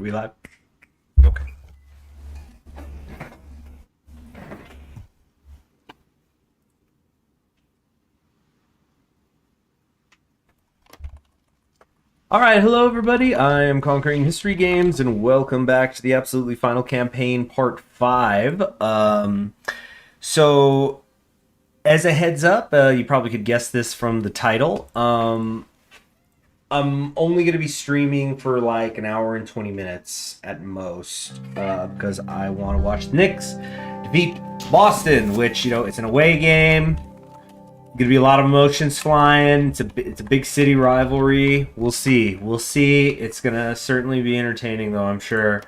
We live? Okay. All right, hello everybody. I am Conquering History Games, and welcome back to the Absolutely Final Campaign Part 5. So, as a heads up, you probably could guess this from the title. I'm only going to be streaming for like an hour and 20 minutes at most, because I want to watch the Knicks defeat Boston, which, it's an away game. Gonna be a lot of emotions flying. It's a big city rivalry. We'll see. We'll see. It's gonna certainly be entertaining, though, I'm sure.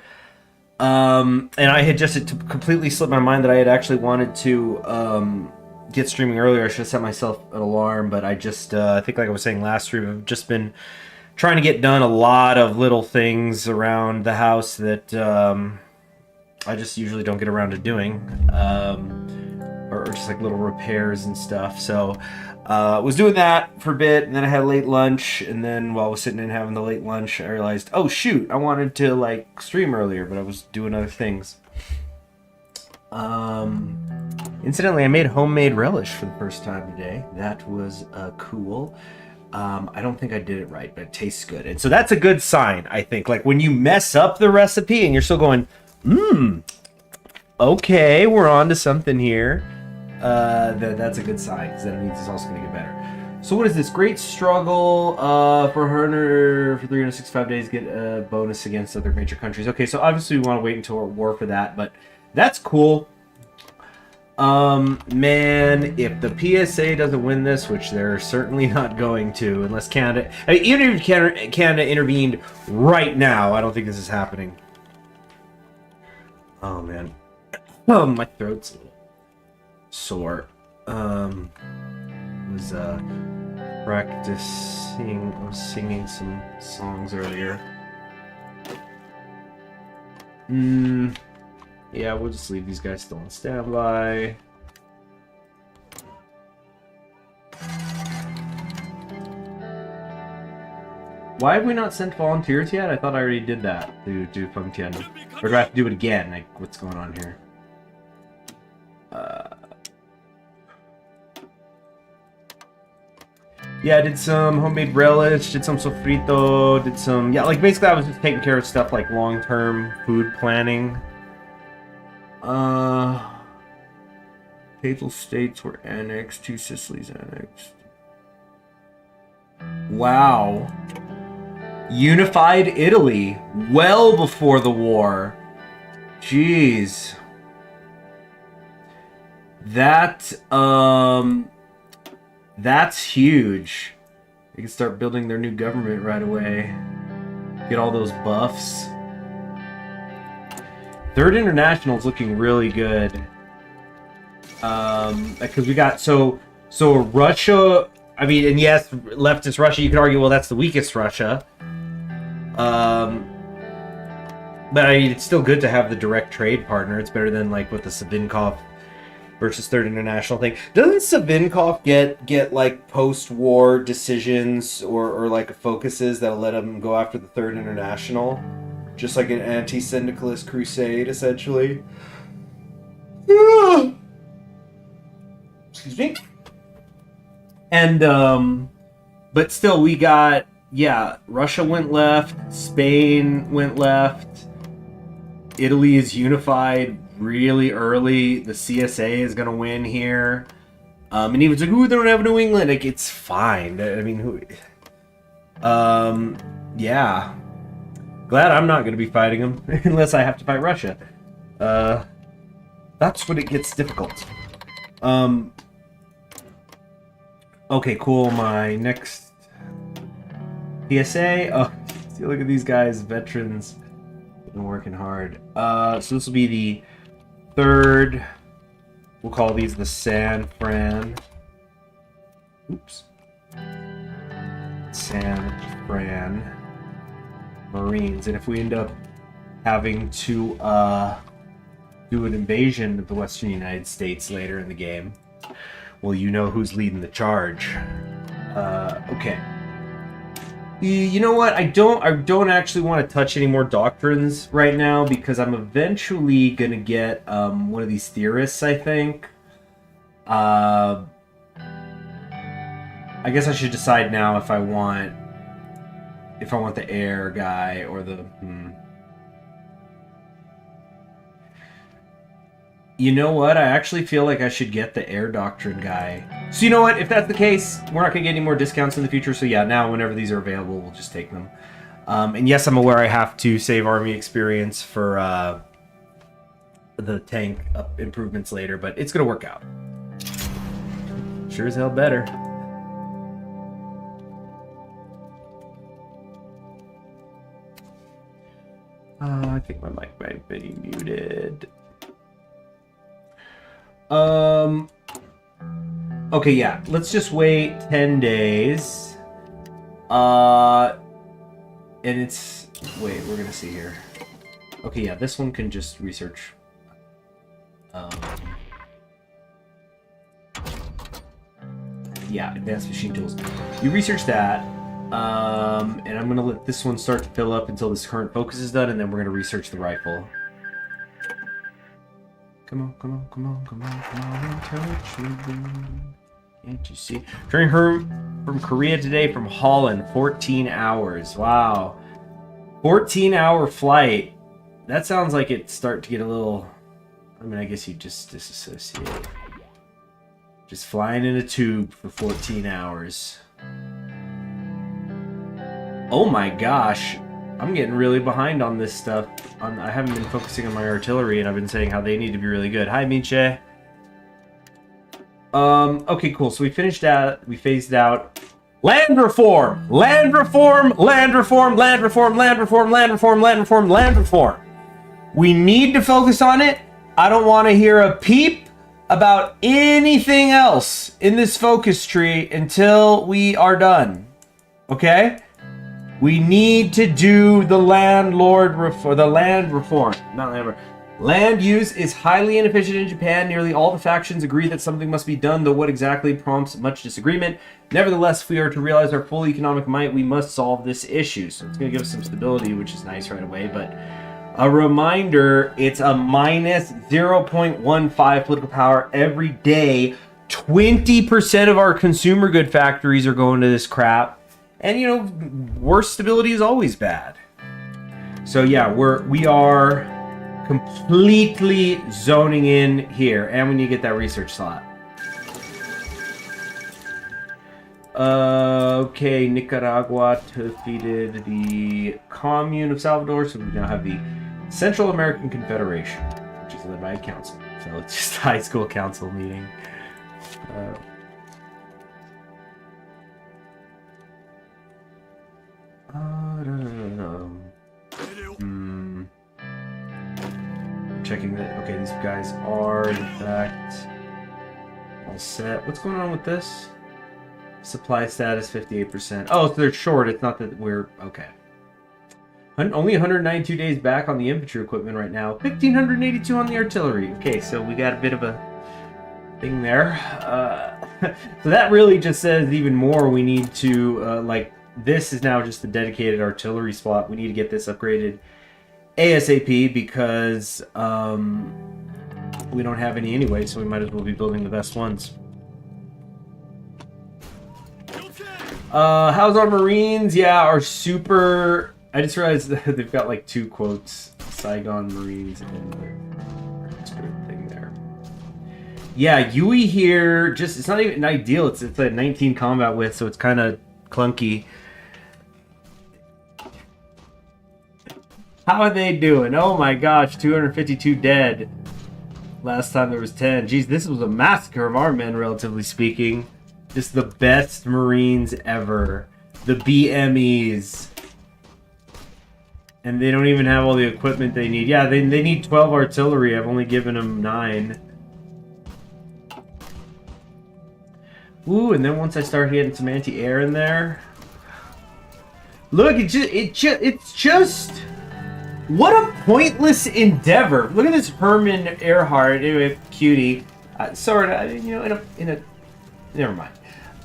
And I had just completely slipped my mind that I had actually wanted to get streaming earlier. I should have set myself an alarm, but I just I think, like I was saying last stream, I've just been trying to get done a lot of little things around the house that I just usually don't get around to doing. Or just like little repairs and stuff. So was doing that for a bit, and then I had a late lunch, and then while I was sitting and having the late lunch, I realized, oh shoot, I wanted to like stream earlier, but I was doing other things. Incidentally, I made homemade relish for the first time today. That was cool. I don't think I did it right, but it tastes good. And so that's a good sign, I think. Like when you mess up the recipe and you're still going, okay, we're on to something here. That's a good sign, because that means it's also going to get better. So what is this? Great struggle for 365 days, get a bonus against other major countries. Okay, so obviously we want to wait until we're at war for that, but that's cool. Man, if the PSA doesn't win this, which they're certainly not going to, unless Canada... I mean, even if Canada intervened right now, I don't think this is happening. Oh, man. Oh, my throat's a little sore. Was practicing, I was singing some songs earlier. Yeah, we'll just leave these guys still on standby. Why have we not sent volunteers yet? I thought I already did that to do Fengtian. Or do I have to do it again? Like, what's going on here? Yeah, I did some homemade relish, did some sofrito, did some... Yeah, like, basically I was just taking care of stuff like long-term food planning. Papal states were annexed, two Sicilies annexed. Wow. Unified Italy, well before the war. Jeez. That's huge. They can start building their new government right away. Get all those buffs. Third International is looking really good. Because we got so Russia. I mean, and yes, leftist Russia. You could argue, well, that's the weakest Russia. But I mean, it's still good to have the direct trade partner. It's better than like with the Savinkov versus Third International thing. Doesn't Savinkov get like post-war decisions or like focuses that'll let him go after the Third International? Just like an anti-syndicalist crusade, essentially. Excuse me. And but still, we got, yeah, Russia went left, Spain went left, Italy is unified really early. The CSA is gonna win here. And he was like, "Ooh, they don't have New England." Like, it's fine. I mean, who? Yeah. Glad I'm not gonna be fighting them unless I have to fight Russia. That's when it gets difficult. Okay, cool. My next PSA. Oh, see, look at these guys, veterans. They've been working hard. So this will be the third. We'll call these the San Fran. Oops. San Fran Marines. And if we end up having to do an invasion of the Western United States later in the game, well, you know who's leading the charge. Okay. You know what? I don't actually want to touch any more doctrines right now because I'm eventually gonna get one of these theorists, I think. I guess I should decide now if I want the air guy or the You know what? I actually feel like I should get the air doctrine guy. So you know what? If that's the case, we're not going to get any more discounts in the future. So yeah, now whenever these are available, we'll just take them. And yes, I'm aware I have to save army experience for the tank improvements later, but it's going to work out. Sure as hell better. I think my mic might be muted. Okay, yeah. Let's just wait 10 days. And it's... Wait, we're gonna see here. Okay, yeah, this one can just research. Yeah, advanced machine tools. You research that. And I'm gonna let this one start to fill up until this current focus is done, and then we're gonna research the rifle. Come on, come on, come on, come on, come on, touch me. Can't you see? Returning home from Korea today from Holland, 14 hours. Wow. 14-hour flight. That sounds like it start to get a little... I mean, I guess you just disassociate. Just flying in a tube for 14 hours. Oh my gosh. I'm getting really behind on this stuff. I haven't been focusing on my artillery, and I've been saying how they need to be really good. Hi, Minche. Okay, cool. So we finished that. We phased out land reform, land reform, land reform, land reform, land reform, land reform, land reform, land reform. We need to focus on it. I don't want to hear a peep about anything else in this focus tree until we are done. Okay? We need to do the land reform. Not land. Land use is highly inefficient in Japan. Nearly all the factions agree that something must be done, though what exactly prompts much disagreement. Nevertheless, if we are to realize our full economic might, we must solve this issue. So it's going to give us some stability, which is nice right away. But a reminder, it's a minus 0.15 political power every day. 20% of our consumer good factories are going to this crap. And, you know, worse stability is always bad. So, yeah, we are completely zoning in here. And we need to get that research slot. Okay, Nicaragua defeated the Commune of Salvador. So we now have the Central American Confederation, which is led by a council. So it's just a high school council meeting. Checking that. Okay, these guys are in fact all set. What's going on with this? Supply status 58%. Oh, so they're short. It's not that we're okay. Only 192 days back on the infantry equipment right now. 1,582 on the artillery. Okay, so we got a bit of a thing there. So that really just says even more. We need to like. This is now just the dedicated artillery slot. We need to get this upgraded ASAP because we don't have any anyway, so we might as well be building the best ones. How's our Marines? Yeah, our super... I just realized that they've got like 2 quotes. Saigon Marines and their thing there. Yeah, Yui here, just it's not even ideal. It's a 19 combat width, so it's kind of clunky. How are they doing? Oh my gosh, 252 dead. Last time there was 10. Geez, this was a massacre of our men, relatively speaking. Just the best Marines ever. The BMEs. And they don't even have all the equipment they need. Yeah, they need 12 artillery. I've only given them 9. Ooh, and then once I start getting some anti-air in there... Look, it's just... What a pointless endeavor! Look at this Herman Earhart, anyway, cutie. Sort of, you know, in a. Never mind.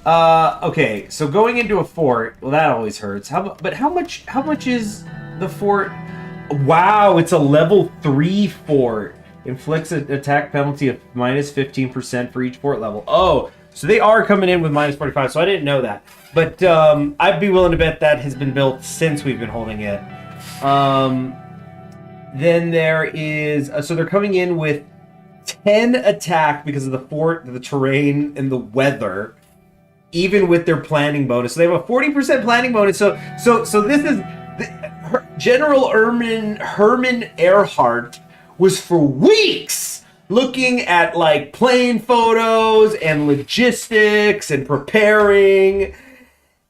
Okay, so going into a fort, well, that always hurts. But how much is the fort? Wow, it's a level 3 fort. Inflicts an attack penalty of minus 15% for each fort level. Oh, so they are coming in with minus 45, so I didn't know that. But I'd be willing to bet that has been built since we've been holding it. Then there is... so they're coming in with 10 attack because of the fort, the terrain, and the weather. Even with their planning bonus. So they have a 40% planning bonus. So this is... General Herman Earhart was for weeks looking at like plane photos and logistics and preparing,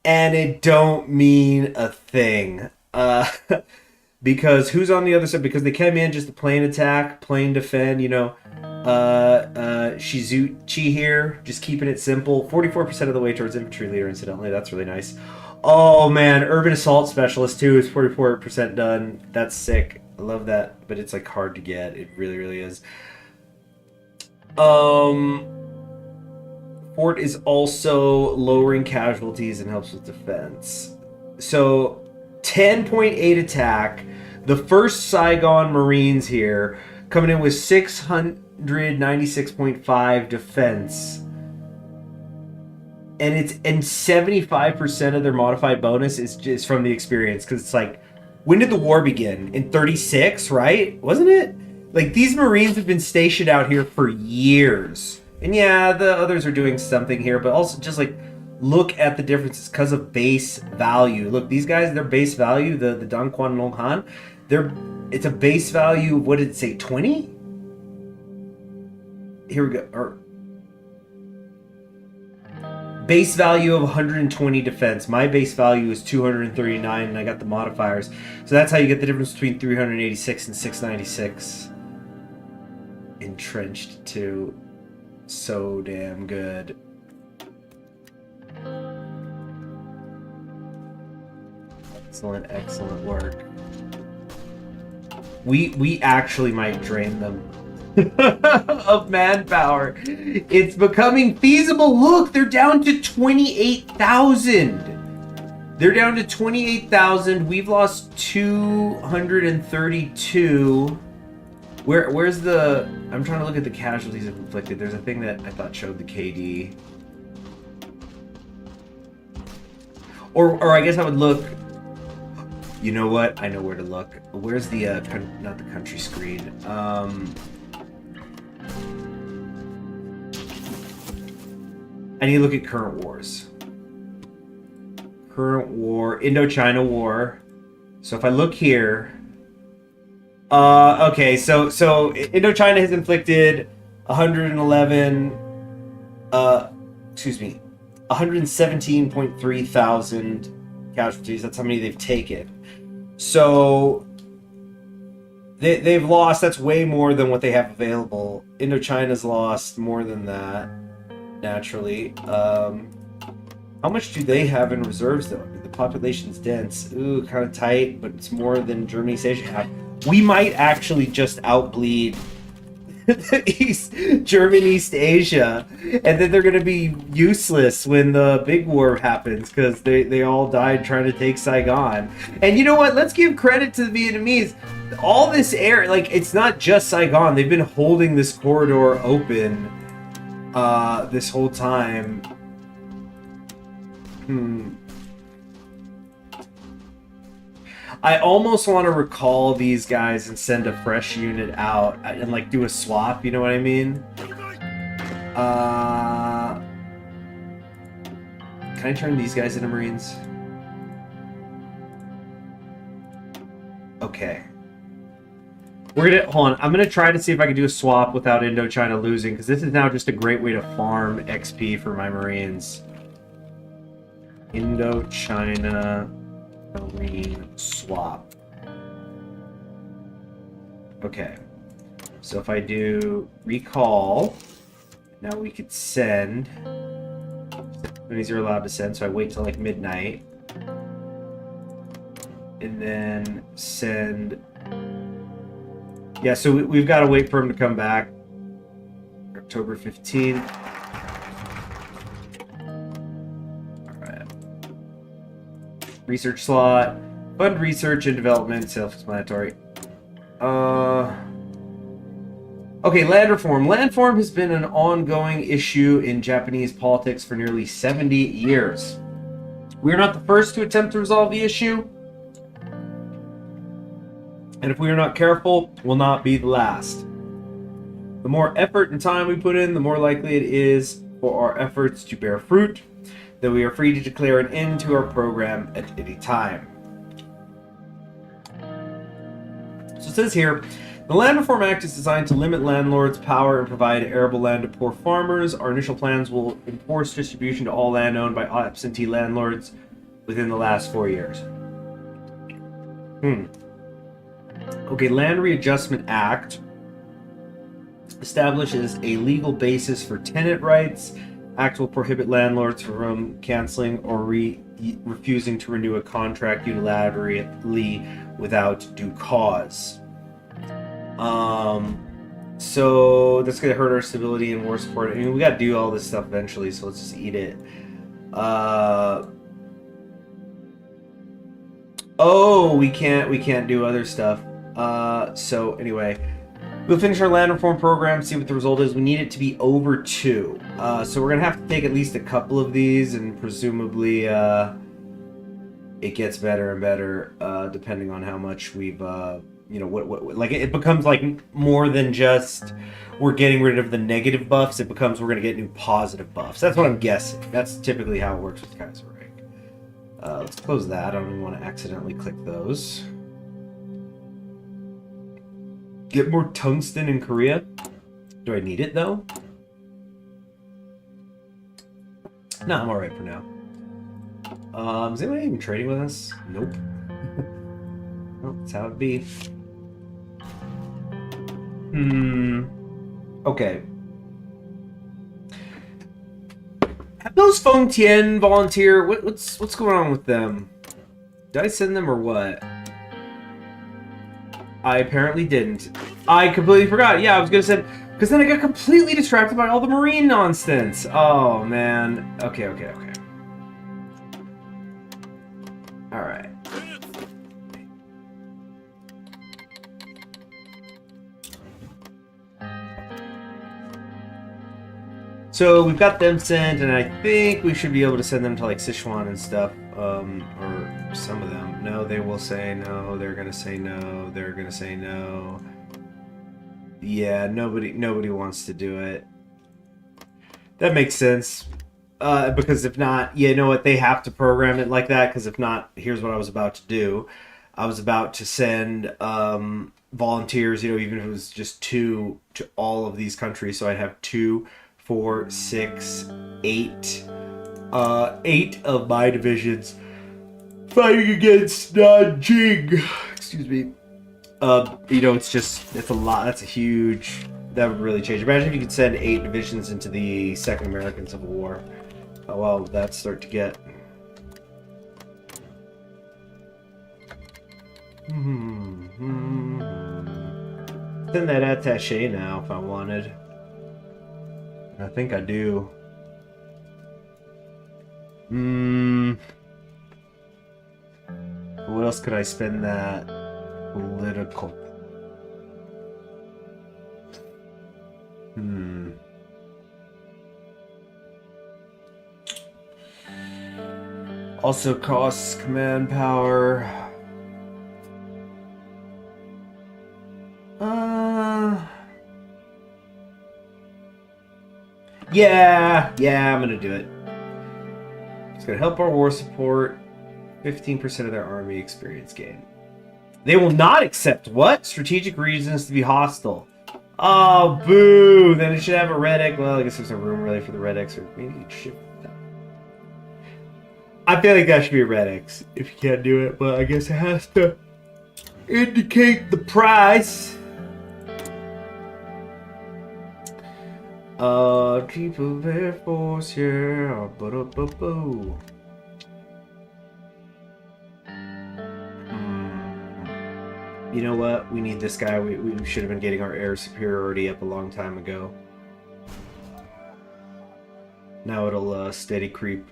and it don't mean a thing. Because who's on the other side? Because they came in just a plane attack, plane defend, you know. Shizuchi here, just keeping it simple. 44% of the way towards infantry leader, incidentally. That's really nice. Oh man, urban assault specialist too is 44% done. That's sick. I love that, but it's like hard to get. It really, really is. Fort is also lowering casualties and helps with defense. So 10.8 attack. The first Saigon Marines here coming in with 696.5 defense. And 75% of their modified bonus is from the experience, because it's like, when did the war begin? In 36, right? Wasn't it? Like, these Marines have been stationed out here for years. And yeah, the others are doing something here, but also just like, look at the differences because of base value. Look, these guys, their base value, the Dan Quan Long Han, it's a base value, what did it say, 20? Here we go. Or base value of 120 defense. My base value is 239, and I got the modifiers. So that's how you get the difference between 386 and 696. Entrenched too. So damn good. Excellent, excellent work. We actually might drain them of manpower. It's becoming feasible. Look, they're down to 28,000. They're down to 28,000. We've lost 232. Where's the... I'm trying to look at the casualties inflicted. There's a thing that I thought showed the KD. Or I guess I would look... You know what? I know where to look. Where's the, not the country screen. I need to look at current wars. Current war, Indochina War. So if I look here, okay, so Indochina has inflicted 117.3 thousand casualties. That's how many they've taken. So they've lost. That's way more than what they have available. Indochina's lost more than that. Naturally. How much do they have in reserves, though? I mean, the population's dense. Ooh, kind of tight, but it's more than Germany, East Asia have. We might actually just outbleed German, East Asia, and then they're going to be useless when the big war happens, because they all died trying to take Saigon. And you know what? Let's give credit to the Vietnamese. All this area, like, it's not just Saigon. They've been holding this corridor open this whole time. I almost want to recall these guys and send a fresh unit out and like do a swap, you know what I mean? Can I turn these guys into Marines? Okay. We're gonna, hold on, I'm gonna try to see if I can do a swap without Indochina losing, because this is now just a great way to farm XP for my Marines. Indochina Marine swap. Okay. So if I do recall, now we could send. These are allowed to send, so I wait till like midnight. And then send. Yeah, so we've got to wait for him to come back. October 15th. Research slot. Fund research and development. Self-explanatory. Okay, land reform. Land reform has been an ongoing issue in Japanese politics for nearly 70 years. We are not the first to attempt to resolve the issue. And if we are not careful, we'll not be the last. The more effort and time we put in, the more likely it is for our efforts to bear fruit, that we are free to declare an end to our program at any time. So it says here, the Land Reform Act is designed to limit landlords' power and provide arable land to poor farmers. Our initial plans will enforce distribution to all land owned by absentee landlords within the last 4 years. Okay, Land Readjustment Act establishes a legal basis for tenant rights. Act will prohibit landlords from canceling or refusing to renew a contract unilaterally without due cause. So that's gonna hurt our stability and war support. I mean, we gotta do all this stuff eventually, so let's just eat it. Oh, we can't do other stuff. So anyway, we'll finish our land reform program, see what the result is. We need it to be over 2. So we're gonna have to take at least a couple of these, and presumably it gets better and better depending on how much we've what like it becomes like more than just we're getting rid of the negative buffs. It becomes we're gonna get new positive buffs. That's what I'm guessing. That's typically how it works with Kaiser Ring. Let's close that. I don't even want to accidentally click those. Get more tungsten in Korea. Do I need it though? No, I'm alright for now. Is anyone even trading with us? Nope. Well, that's how it be. Okay. Have those Feng Tian volunteer? What's going on with them? Did I send them or what? I apparently didn't. I completely forgot. Yeah, I was gonna send, because then I got completely distracted by all the marine nonsense. Oh man. Okay. All right. So we've got them sent, and I think we should be able to send them to like Sichuan and stuff, or some of them. No, they will say no. They're gonna say no. They're gonna say no. Yeah, nobody wants to do it. That makes sense. Because if not, you know what? They have to program it like that. Because if not, here's what I was about to do. I was about to send volunteers. Even if it was just 2 to all of these countries, so I'd have 2, 4, 6, 8. 8 of my divisions fighting against Nanjing. Excuse me. It's a lot. That's a huge. That would really change. Imagine if you could send 8 divisions into the Second American Civil War. Oh well, that's start to get. Send that attaché now if I wanted. I think I do. What else could I spend that? Political. Also costs command power. Yeah, I'm gonna do it. It's gonna help our war support. 15% of their army experience gain. They will not accept what? Strategic reasons to be hostile. Oh, boo! Then it should have a red X. Well, I guess there's no room really for the red X, or maybe it should. I feel like that should be a red X if you can't do it, but I guess it has to indicate the price. Chief of Air Force, yeah. You know what? We need this guy. We should have been getting our air superiority up a long time ago. Now it'll steady creep.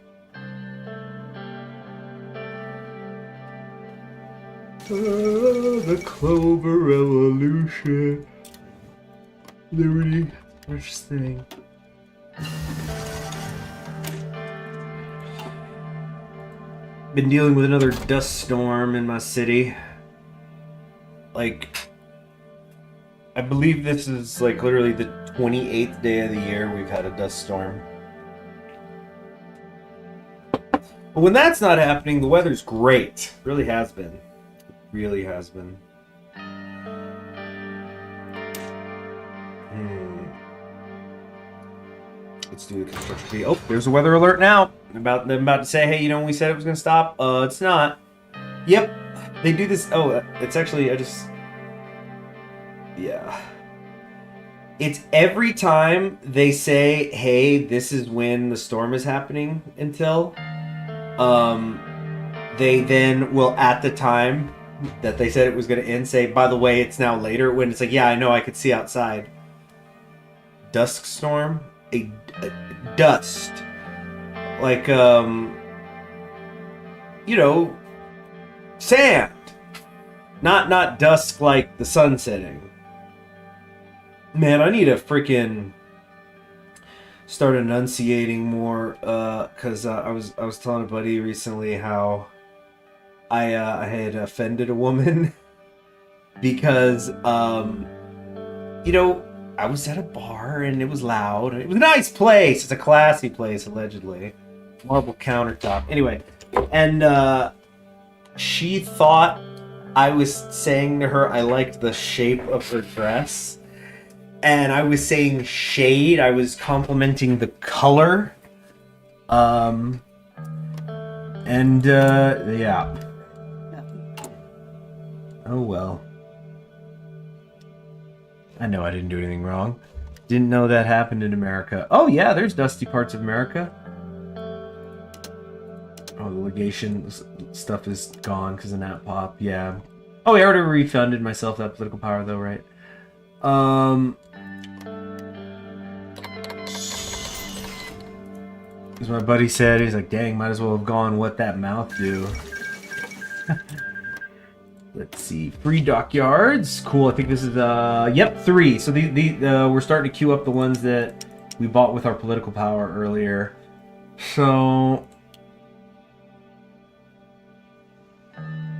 The Clover Revolution. Liberty. Which thing? Been dealing with another dust storm in my city. Like, I believe this is like literally the 28th day of the year we've had a dust storm. But when that's not happening, the weather's great. Really has been. It really has been. Let's do the construction fee. Oh, there's a weather alert now. I'm about to say, hey, you know when we said it was going to stop? It's not. Yep. They do this. Oh, it's actually, yeah. It's every time they say, hey, this is when the storm is happening until... they then will, at the time that they said it was going to end, say, by the way, it's now later, when it's like, yeah, I know, I could see outside. Dusk storm? A dust. Like, you know, sand. Not dusk like the sun setting. Man, I need to freaking start enunciating more, because I was telling a buddy recently how I had offended a woman because you know, I was at a bar and it was loud. It was a nice place. It's a classy place, allegedly. Marble countertop. Anyway, and she thought I was saying to her I liked the shape of her dress. And I was saying shade. I was complimenting the color. Yeah. Oh well. I know I didn't do anything wrong. Didn't know that happened in America. Oh yeah, there's dusty parts of America. Oh, the legation stuff is gone because of Nat Pop. Yeah. Oh, I already refunded myself that political power though, right? As my buddy said, he's like, dang, might as well have gone What That Mouth Do. Let's see. Free dockyards. Cool. I think this is, yep, 3. So we're starting to queue up the ones that we bought with our political power earlier. So...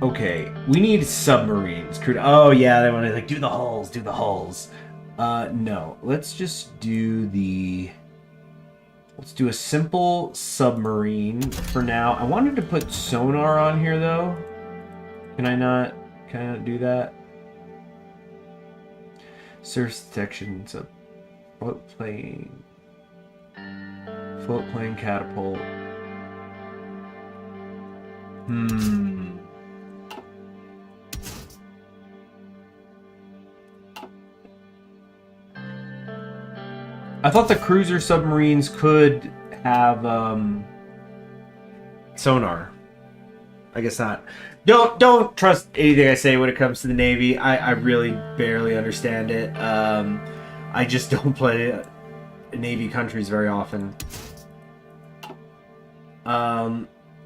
okay. We need submarines. Oh, yeah, they want to, like, do the hulls. No. Let's just do the... let's do a simple submarine for now. I wanted to put sonar on here, though. Can I not do that? Surface detection, so float plane catapult. I thought the cruiser submarines could have sonar. I guess not. Don't trust anything I say when it comes to the Navy. I really barely understand it. I just don't play Navy countries very often.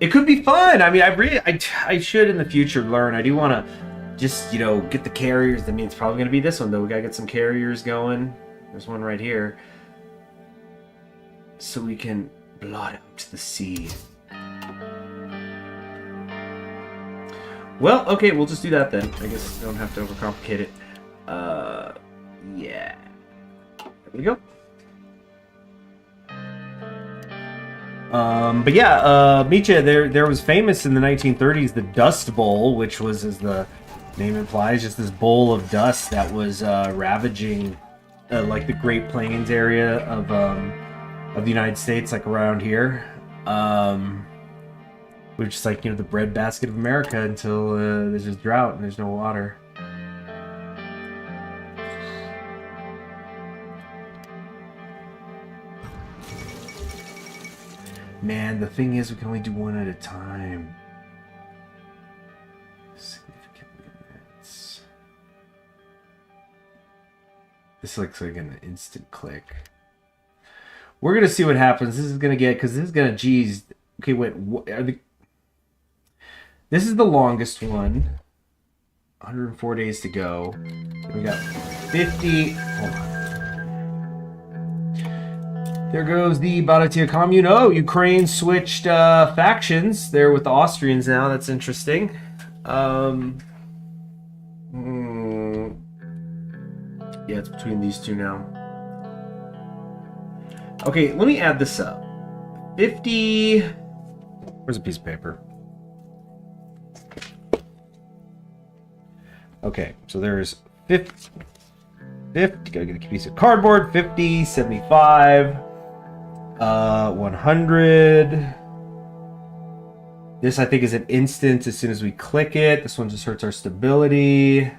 It could be fun. I mean, I should in the future learn. I do want to just, you know, get the carriers. I mean, it's probably going to be this one, though. We got to get some carriers going. There's one right here. So we can blot out the sea. Well, okay, we'll just do that then. I guess we don't have to overcomplicate it. Yeah. There we go. But yeah, Micha, there was famous in the 1930s the Dust Bowl, which was, as the name implies, just this bowl of dust that was ravaging like the Great Plains area of the United States, like around here. Which is like, you know, the breadbasket of America until there's just drought and there's no water. Man, the thing is, we can only do one at a time. Significant limits. This looks like an instant click. We're gonna see what happens. This is gonna get, because this is gonna, geez. Okay, wait. This is the longest one. 104 days to go. We got 50. Hold on. There goes the Baratia commune. Oh, Ukraine switched factions. They're with the Austrians now. That's interesting. Yeah, it's between these two now. Okay, let me add this up. 50. Where's a piece of paper? Okay, so there's 50. Gotta get a piece of cardboard. 50, 75. 100. This I think is an instant as soon as we click it. This one just hurts our stability.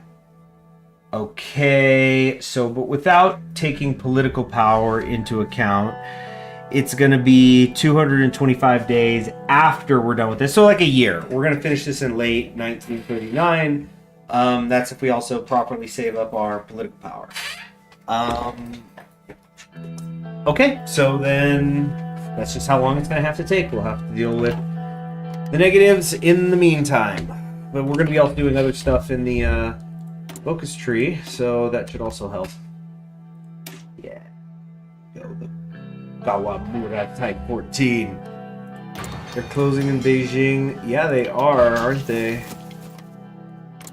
Okay, so but without taking political power into account, it's gonna be 225 days after we're done with this. So like a year. We're gonna finish this in late 1939. That's if we also properly save up our political power. Okay, so then that's just how long it's going to have to take. We'll have to deal with the negatives in the meantime. But we're going to be also doing other stuff in the focus tree, so that should also help. Yeah. Go the Kawamura Type 14. They're closing in Beijing. Yeah, they are, aren't they?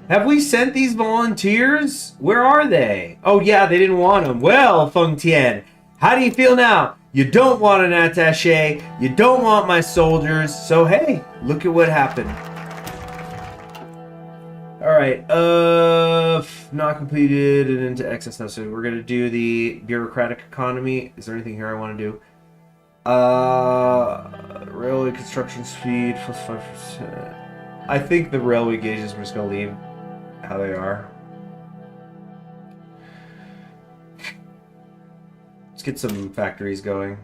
Have we sent these volunteers? Where are they? Oh, yeah, they didn't want them. Well, Feng Tian, how do you feel now? You don't want an attaché. You don't want my soldiers. So, hey, look at what happened. All right. Not completed and into excess now. So we're going to do the bureaucratic economy. Is there anything here I want to do? Railway construction speed plus 5%. I think the railway gauges we're just going to leave how they are. Let's get some factories going.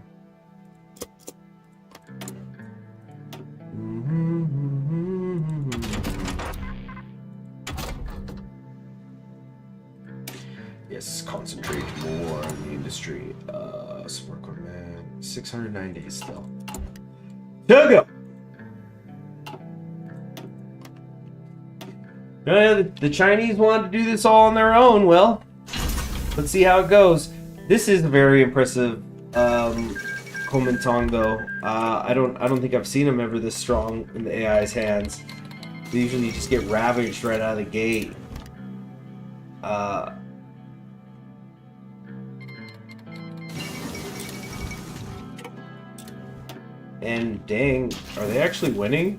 Yes, concentrate more on the industry. Support equipment. 609 days still. There we go. The Chinese wanted to do this all on their own. Well, let's see how it goes. This is a very impressive Kuomintang, though. I don't think I've seen him ever this strong in the AI's hands. They usually just get ravaged right out of the gate. And dang, are they actually winning?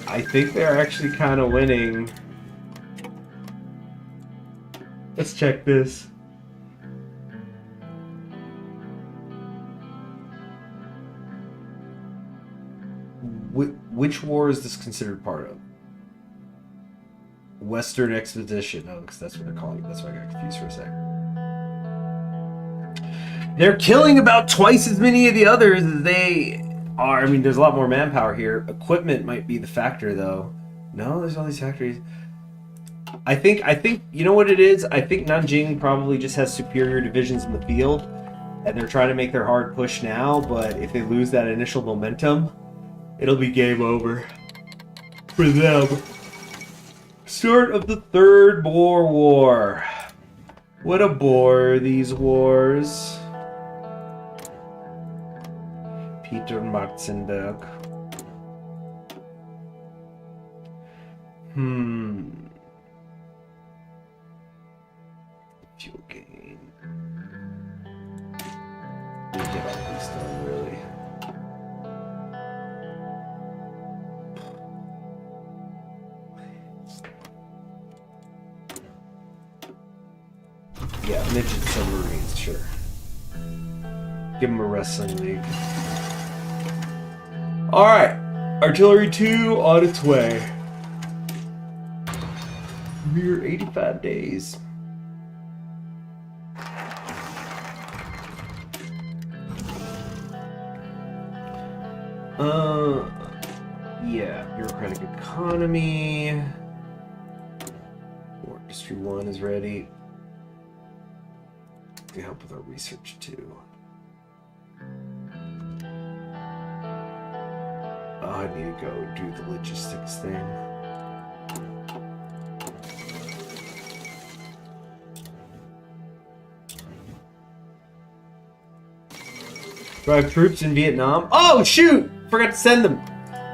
I think they're actually kind of winning. Let's check this. Which war is this considered part of? Western Expedition. Oh, because that's what they're calling it. That's why I got confused for a second. They're killing about twice as many of the others as they are. I mean, there's a lot more manpower here. Equipment might be the factor, though. No, there's all these factories. I think you know what it is? I think Nanjing probably just has superior divisions in the field, and they're trying to make their hard push now, but if they lose that initial momentum, it'll be game over for them. Start of the Third Boer War. What a bore, these wars. Peter Marzenberg. Fuel gain. We get all these done, really. Yeah, midget submarines, sure. Give them a wrestling league. Alright, Artillery 2 on its way. Mere 85 days. Yeah, bureaucratic economy. War Industry 1 is ready. To help with our research too. Oh, I need to go do the logistics thing. Do I have troops in Vietnam? Oh, shoot! Forgot to send them.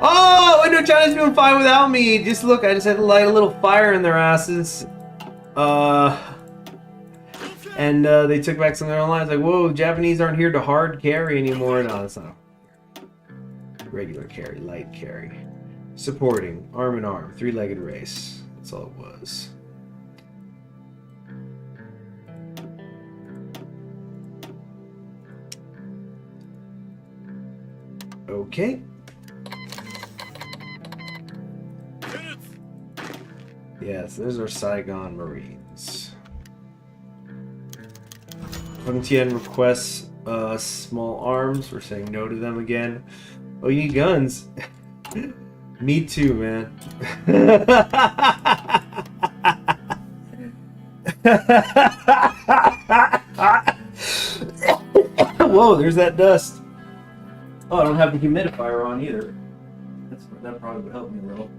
Oh, Indochina's doing fine without me. Just look, I just had to light a little fire in their asses. And they took back some of their own lines. Like, whoa, Japanese aren't here to hard carry anymore. No, that's not a regular carry, light carry. Supporting, arm in arm, three-legged race. That's all it was. Okay. Yes, those are Saigon Marines. Hung Tien requests small arms. We're saying no to them again. Oh, you need guns. Me too, man. Whoa, there's that dust. Oh, I don't have the humidifier on either. That probably would help me a little.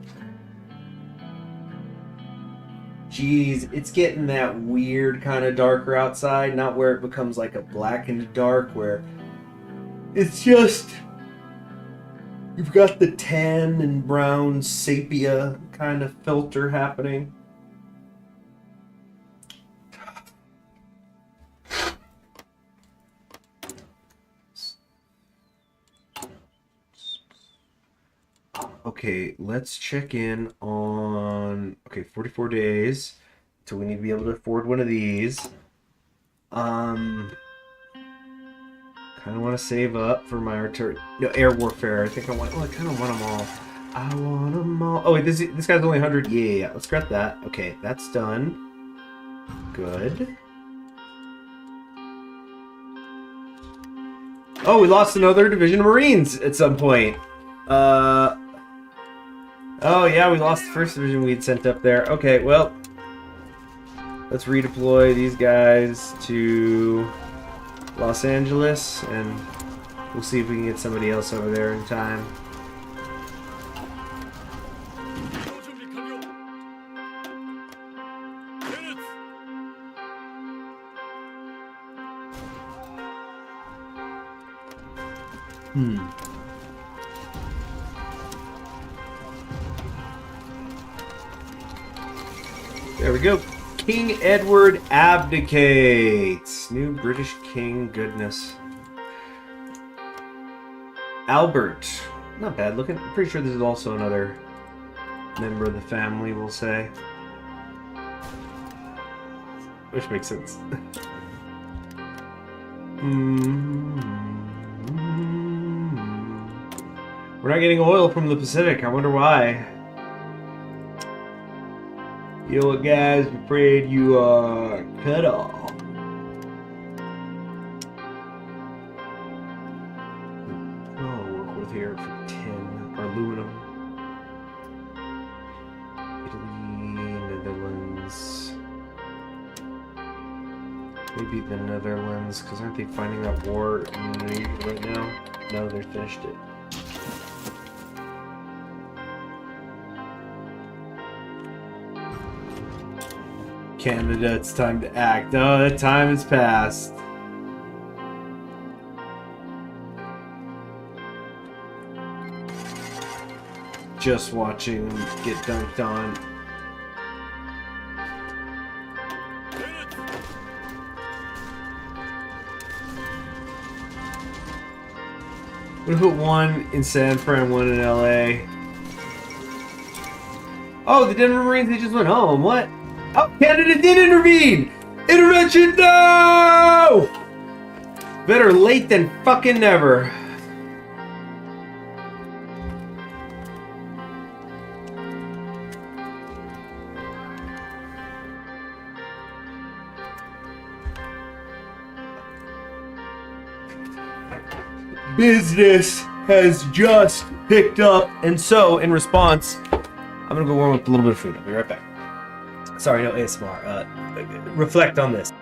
Jeez, it's getting that weird kind of darker outside. Not where it becomes like a blackened dark, where it's just... You've got the tan and brown sepia kind of filter happening. Okay, let's check in on... Okay, 44 days. So we need to be able to afford one of these. Kind of want to save up for my artillery... No, air warfare. I think I want... Oh, I kind of want them all. I want them all. Oh, wait, this guy's only 100. Yeah. Let's scrap that. Okay, that's done. Good. Oh, we lost another division of Marines at some point. Oh, yeah, we lost the first division we had sent up there. Okay, well, let's redeploy these guys to Los Angeles, and we'll see if we can get somebody else over there in time. There we go. King Edward abdicates. New British king, goodness. Albert. Not bad looking. I'm pretty sure this is also another member of the family, we'll say. Which makes sense. We're not getting oil from the Pacific. I wonder why. You know what, guys? I'm afraid you are cut off. Oh, work with here for tin or aluminum. Italy, Netherlands. Maybe the Netherlands, because aren't they fighting that war in right now? No, they finished it. Canada, it's time to act. Oh, that time has passed. Just watching them get dunked on. I'm gonna put one in San Fran, one in LA. Oh, the Denver Marines, they just went home. What? Oh, Canada did intervene! Intervention, no! Better late than fucking never. Business has just picked up, and so, in response, I'm gonna go warm up a little bit of food. I'll be right back. Sorry, no ASMR. Reflect on this.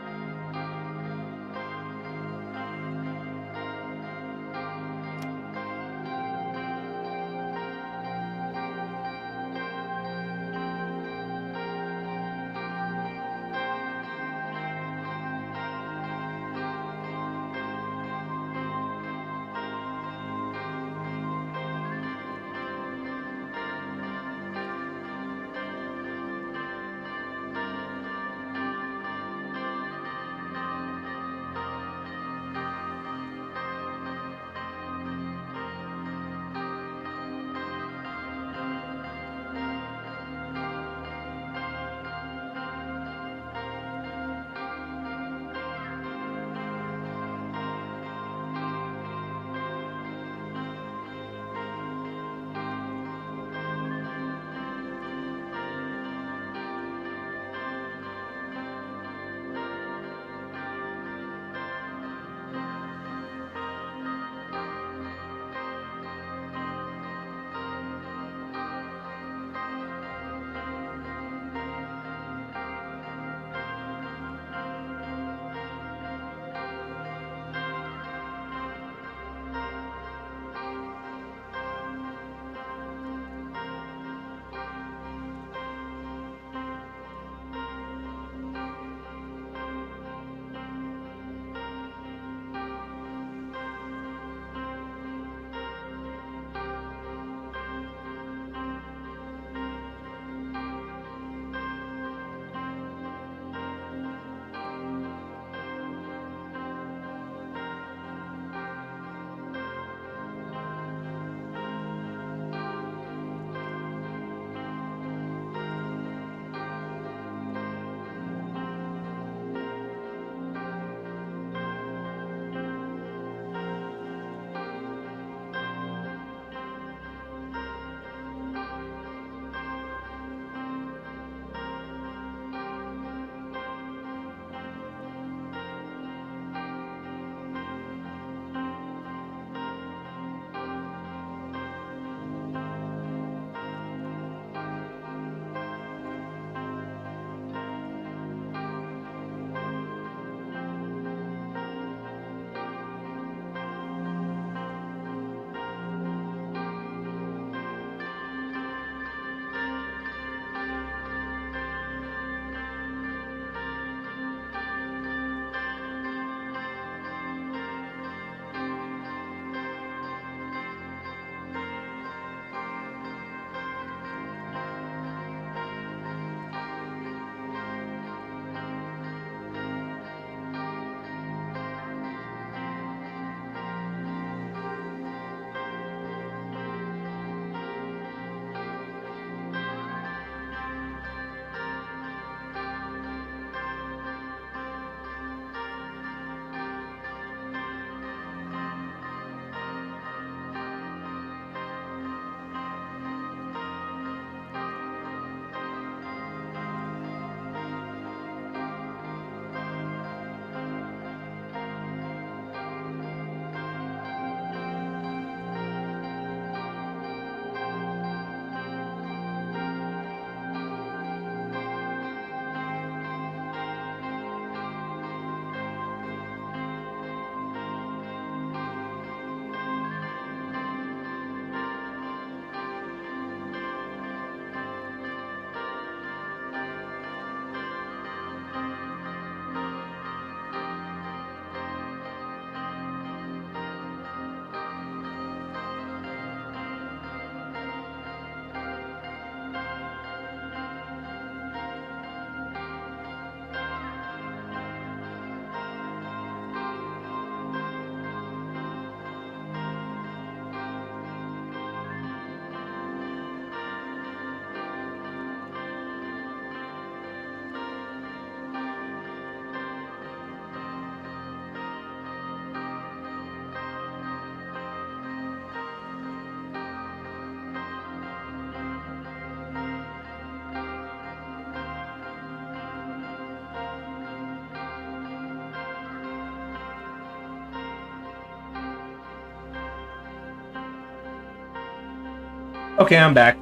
Okay, I'm back.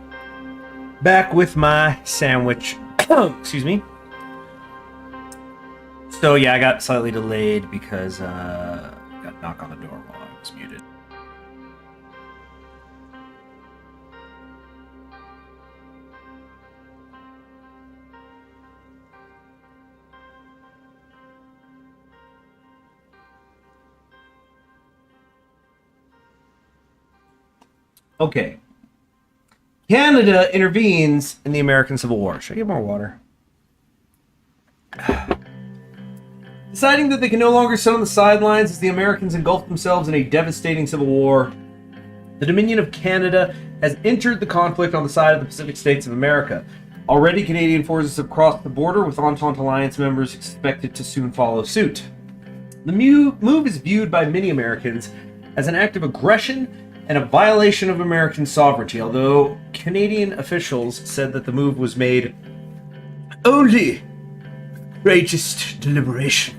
Back with my sandwich. Excuse me. So yeah, I got slightly delayed because got a knock on the door while I was muted. Okay. Canada intervenes in the American Civil War. Should I get more water? Deciding that they can no longer sit on the sidelines as the Americans engulf themselves in a devastating civil war, the Dominion of Canada has entered the conflict on the side of the Pacific States of America. Already, Canadian forces have crossed the border, with Entente Alliance members expected to soon follow suit. The move is viewed by many Americans as an act of aggression and a violation of American sovereignty, although Canadian officials said that the move was made only with greatest deliberation.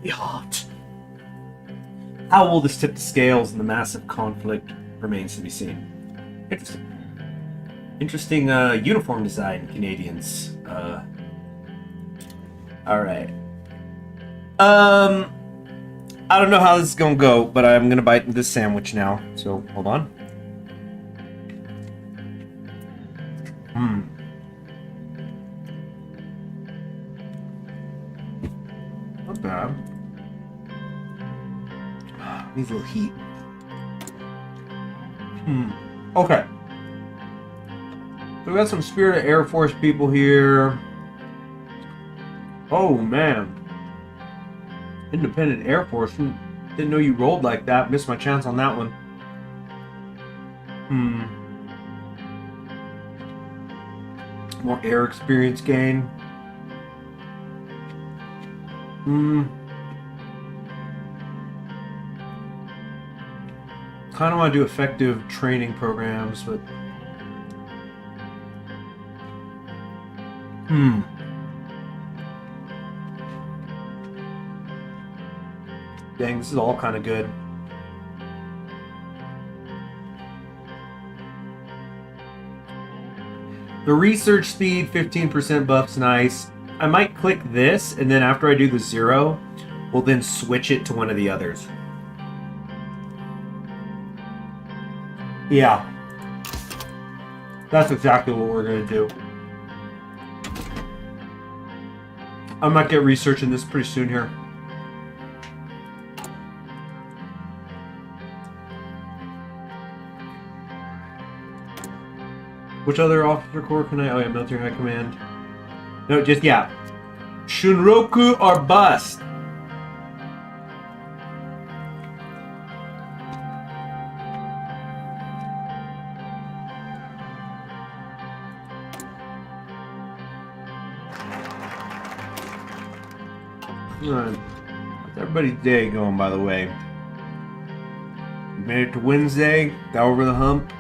The heart. How will this tip the scales in the massive conflict remains to be seen. Interesting uniform design, Canadians. Alright. I don't know how this is gonna go, but I'm gonna bite into this sandwich now. So, hold on. Not bad. Needs a little heat. Okay. So we got some Spirit of Air Force people here. Oh, man. Independent Air Force. Didn't know you rolled like that. Missed my chance on that one. More air experience gain. Kind of want to do effective training programs, but dang, this is all kind of good. The research speed, 15% buff's nice. I might click this, and then after I do the 0, we'll then switch it to one of the others. Yeah. That's exactly what we're going to do. I might get researching this pretty soon here. Which other officer corps can I... Oh yeah, Military High Command. No, just, yeah. Shunroku or bust. How's everybody's day going, by the way? We made it to Wednesday. Got over the hump.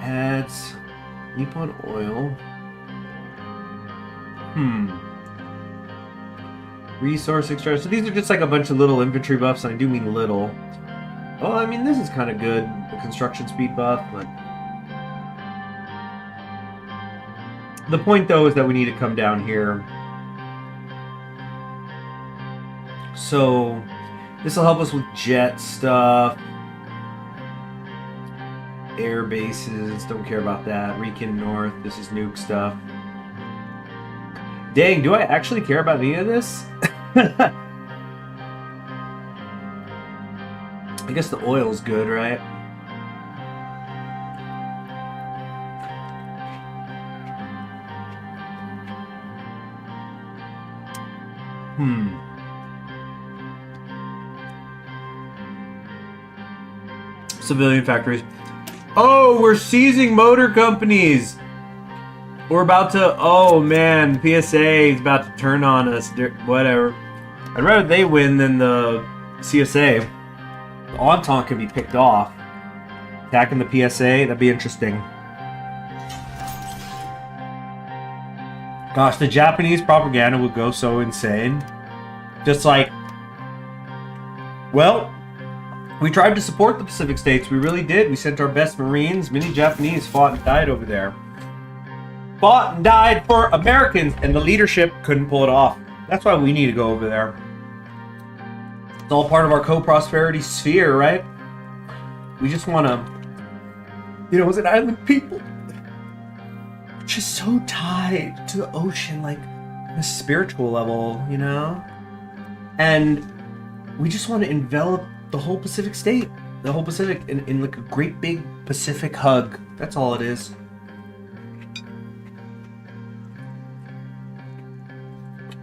Adds leap on oil. Resource extraction. So these are just like a bunch of little infantry buffs, and I do mean little. Oh, I mean, this is kind of good. The construction speed buff, but the point though is that we need to come down here. So this will help us with jet stuff. Air bases, don't care about that. Recon North, this is nuke stuff. Dang, do I actually care about any of this? I guess the oil's good, right? Civilian factories. Oh, we're seizing motor companies. We're about to... Oh, man. PSA is about to turn on us. Whatever. I'd rather they win than the CSA. The Entente can be picked off. Attacking the PSA, that'd be interesting. Gosh, the Japanese propaganda would go so insane. Just like... Well, We tried to support the Pacific states. We really did. We sent our best Marines. Many Japanese fought and died over there. Fought and died for Americans, and the leadership couldn't pull it off. That's why we need to go over there. It's all part of our co-prosperity sphere, right? We just want to, you know, as an island people, just so tied to the ocean, like on a spiritual level, you know? And we just want to envelop the whole Pacific state, the whole Pacific, in like a great big Pacific hug. That's all it is.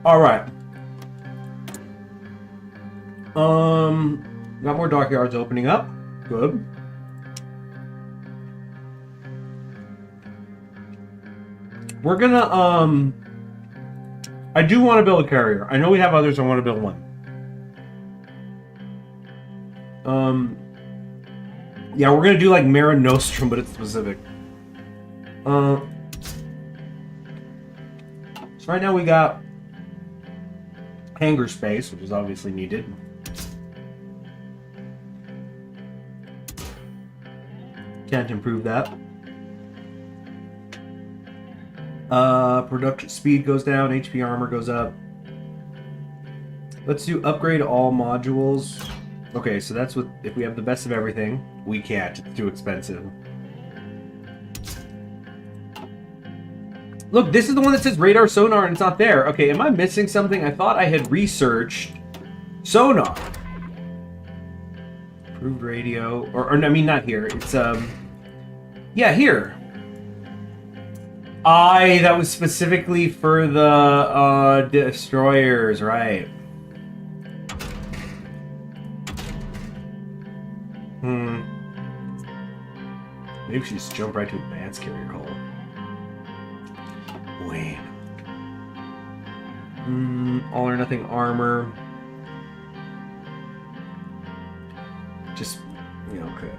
All right. Got more dockyards opening up. Good. We're gonna, I do want to build a carrier. I know we have others. I want to build one. Yeah, we're gonna do like Mare Nostrum, but it's specific. So right now we got hangar space, which is obviously needed. Can't improve that. Production speed goes down, HP armor goes up. Let's do upgrade all modules. Okay, so that's what, if we have the best of everything, we can't. It's too expensive. Look, this is the one that says radar sonar and it's not there. Okay, am I missing something? I thought I had researched sonar. Improved radio, or I mean, not here. It's, yeah, here. That was specifically for the, destroyers, right. Maybe we should just jump right to advanced carrier hull. Wait. All or nothing armor. Just, you know, okay.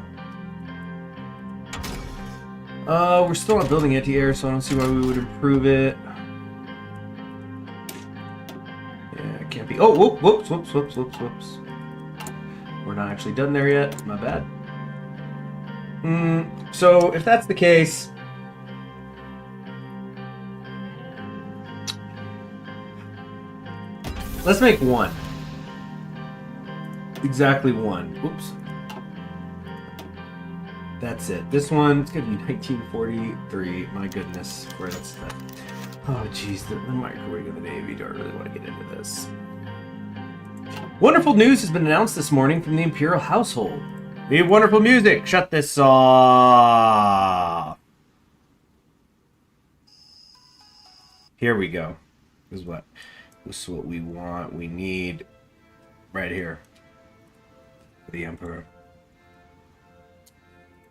We're still not building anti-air, so I don't see why we would improve it. Yeah, it can't be. Oh, whoops. We're not actually done there yet. My bad. So if that's the case, let's make one. Exactly one. Oops. That's it. This one, it's gonna be 1943. My goodness, where that's that. Oh, jeez, the microwave of the Navy. Do I really want to get into this? Wonderful news has been announced this morning from the Imperial household. We have wonderful music. Shut this off. Here we go. This is what we want. We need right here. The Emperor.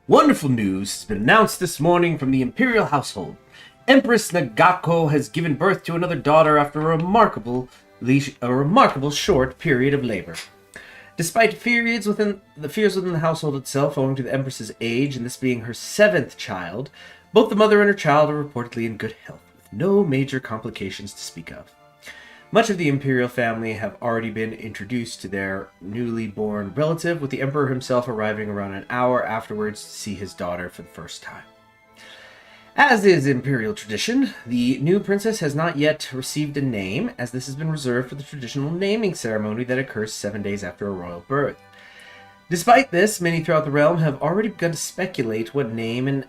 Wonderful news has been announced this morning from the Imperial household. Empress Nagako has given birth to another daughter after a remarkable short period of labor. Despite fears within the household itself owing to the Empress's age and this being her 7th child, both the mother and her child are reportedly in good health, with no major complications to speak of. Much of the Imperial family have already been introduced to their newly born relative, with the Emperor himself arriving around an hour afterwards to see his daughter for the first time. As is Imperial tradition, the new princess has not yet received a name, as this has been reserved for the traditional naming ceremony that occurs 7 days after a royal birth. Despite this, many throughout the realm have already begun to speculate what name and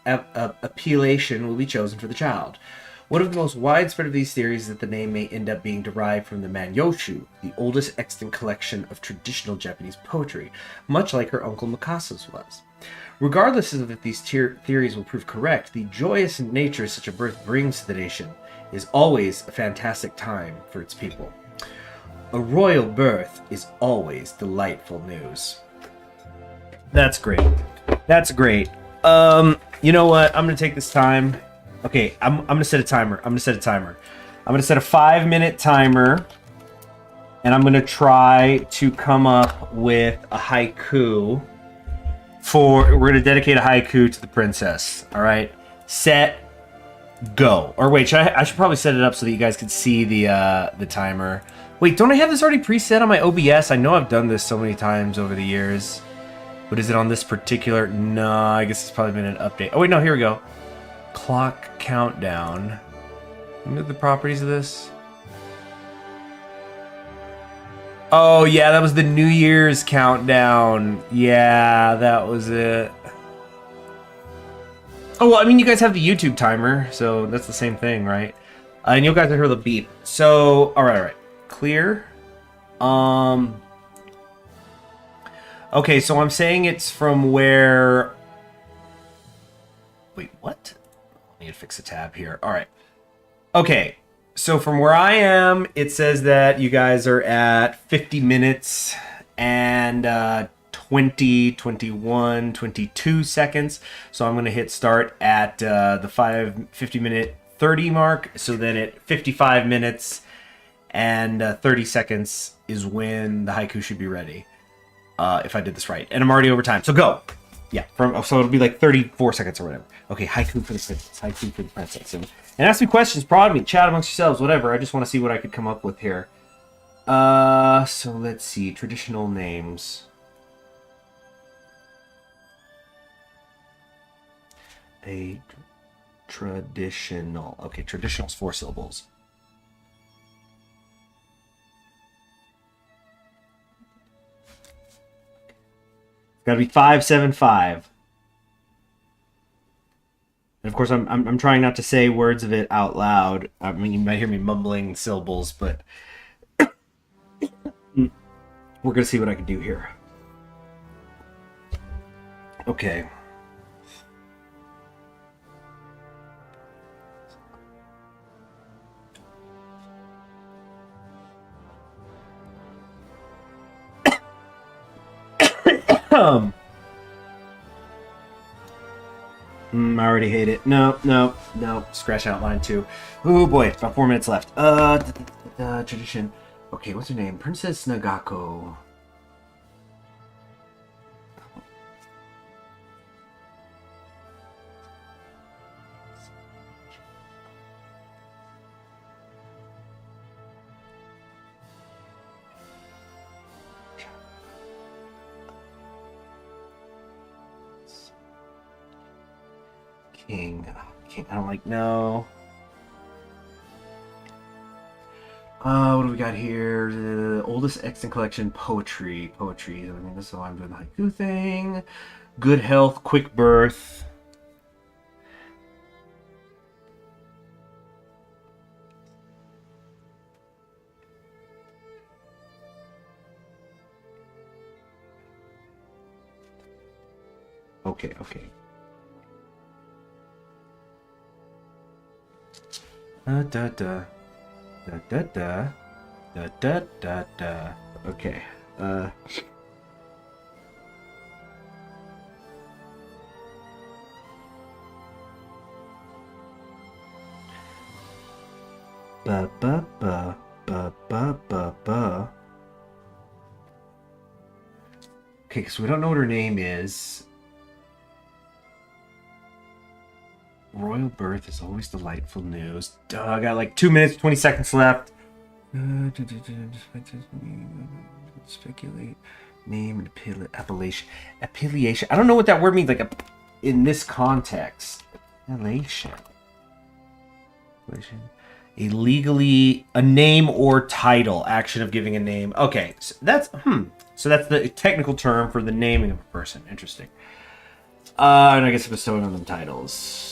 appellation will be chosen for the child. One of the most widespread of these theories is that the name may end up being derived from the Manyoshu, the oldest extant collection of traditional Japanese poetry, much like her uncle Mikasa's was. Regardless of if these theories will prove correct, the joyous nature such a birth brings to the nation is always a fantastic time for its people. A royal birth is always delightful news. That's great. That's great. You know what? I'm going to take this time. Okay, I'm going to set a timer. I'm going to set a 5-minute timer. And I'm going to try to come up with a haiku. We're going to dedicate a haiku to the princess. All right. Set. go. Or wait, I should probably set it up so that you guys can see the timer. Wait, don't I have this already preset on my OBS? I know I've done this so many times over the years. But is it on this particular? No, I guess it's probably been an update. Oh wait, no, here we go. Clock countdown. Look at the properties of this. Oh yeah, that was the New Year's countdown. Yeah, that was it. Oh well, I mean, you guys have the YouTube timer, so that's the same thing, right? And you guys will hear the beep. So, all right, clear. Okay, so I'm saying it's from where. Wait, what? I need to fix a tab here. All right. Okay, so from where I am, it says that you guys are at 50 minutes and 20, 21, 22 seconds. So I'm going to hit start at the 50 minute 30 mark. So then at 55 minutes and 30 seconds is when the haiku should be ready. If I did this right. And I'm already over time. So go. Yeah, so it'll be like 34 seconds or whatever. Okay, haiku for the princess. Haiku for the princess. And ask me questions, prod me, chat amongst yourselves, whatever. I just want to see what I could come up with here. So let's see. Traditional names. A traditional. Okay, traditional's 4 syllables. Got to be 575. And of course, I'm trying not to say words of it out loud. I mean, you might hear me mumbling syllables, but we're gonna see what I can do here. Okay. I already hate it. No. Scratch out line 2. Oh boy, about 4 minutes left. Tradition. Okay, what's her name? Princess Nagako. King. I don't like, no. What do we got here? The oldest extant collection, poetry. I mean, this is why I'm doing the haiku thing. Good health, quick birth. Okay. Okay. Okay, so we don't know what her name is. Royal birth is always delightful news. Duh, I got like 2 minutes, 20 seconds left. Speculate. Name and appellation. Appellation. I don't know what that word means, like in this context. Appellation. A name or title. Action of giving a name. Okay, so that's the technical term for the naming of a person. Interesting. And I guess bestowing on them titles.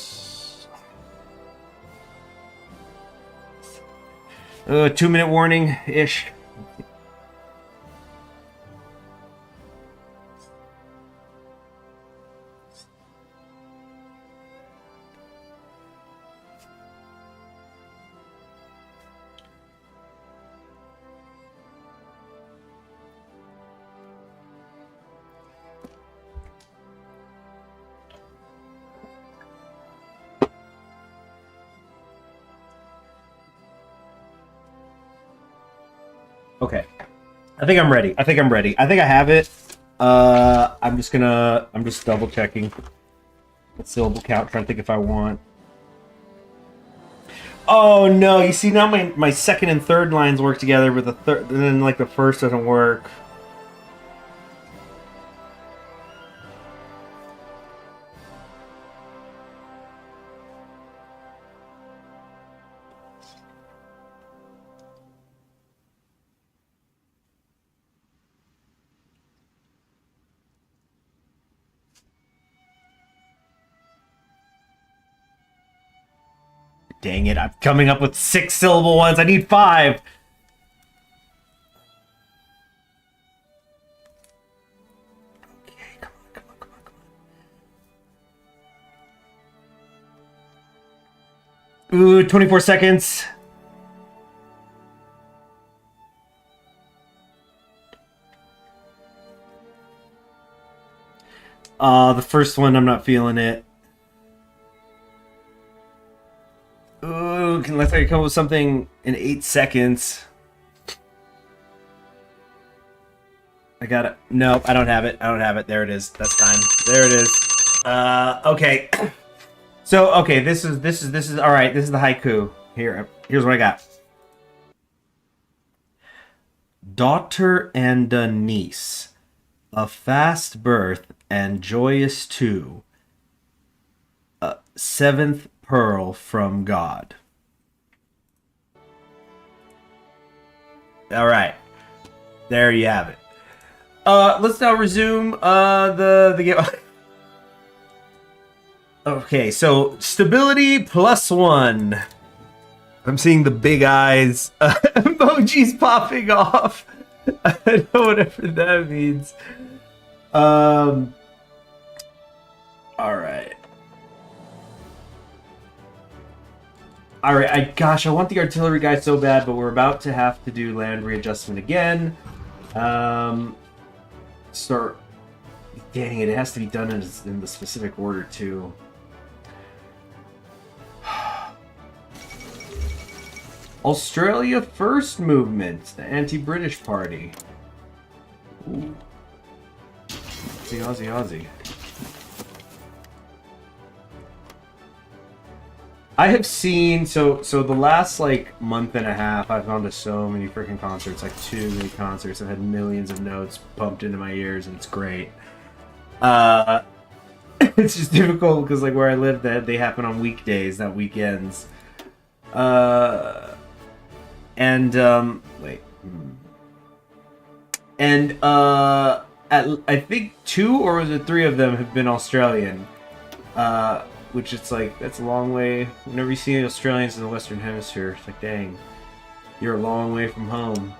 2 minute warning ish. Okay. I think I'm ready. I think I have it. I'm just double checking the syllable count, trying to think if I want. Oh no! You see now my second and third lines work together, but the third and then like the first doesn't work. Dang it! I'm coming up with 6-syllable ones. I need 5. Ooh, 24 seconds. The first one, I'm not feeling it. Ooh, unless I come up with something in 8 seconds. I got it. Nope, I don't have it. I don't have it. There it is. That's time. There it is. Okay. So, okay, this is all right. This is the haiku. Here's what I got. Daughter and a niece, a fast birth and joyous too. A 7th pearl from God. All right, there you have it. Let's now resume the game. Okay, so stability +1. I'm seeing the big eyes emojis popping off. I don't know whatever that means. All right. All right. Gosh, I want the artillery guy so bad, but we're about to have to do land readjustment again. Start. Dang it! It has to be done in the specific order too. Australia First Movement, the anti-British party. Ooh. Aussie. I have seen so the last like month and a half, I've gone to so many freaking concerts, like too many concerts. I've had millions of notes pumped into my ears, and it's great. It's just difficult because like where I live, that they happen on weekdays, not weekends. I think 2 or was it 3 of them have been Australian. Which it's like, that's a long way. Whenever you see Australians in the Western Hemisphere, it's like, dang, you're a long way from home.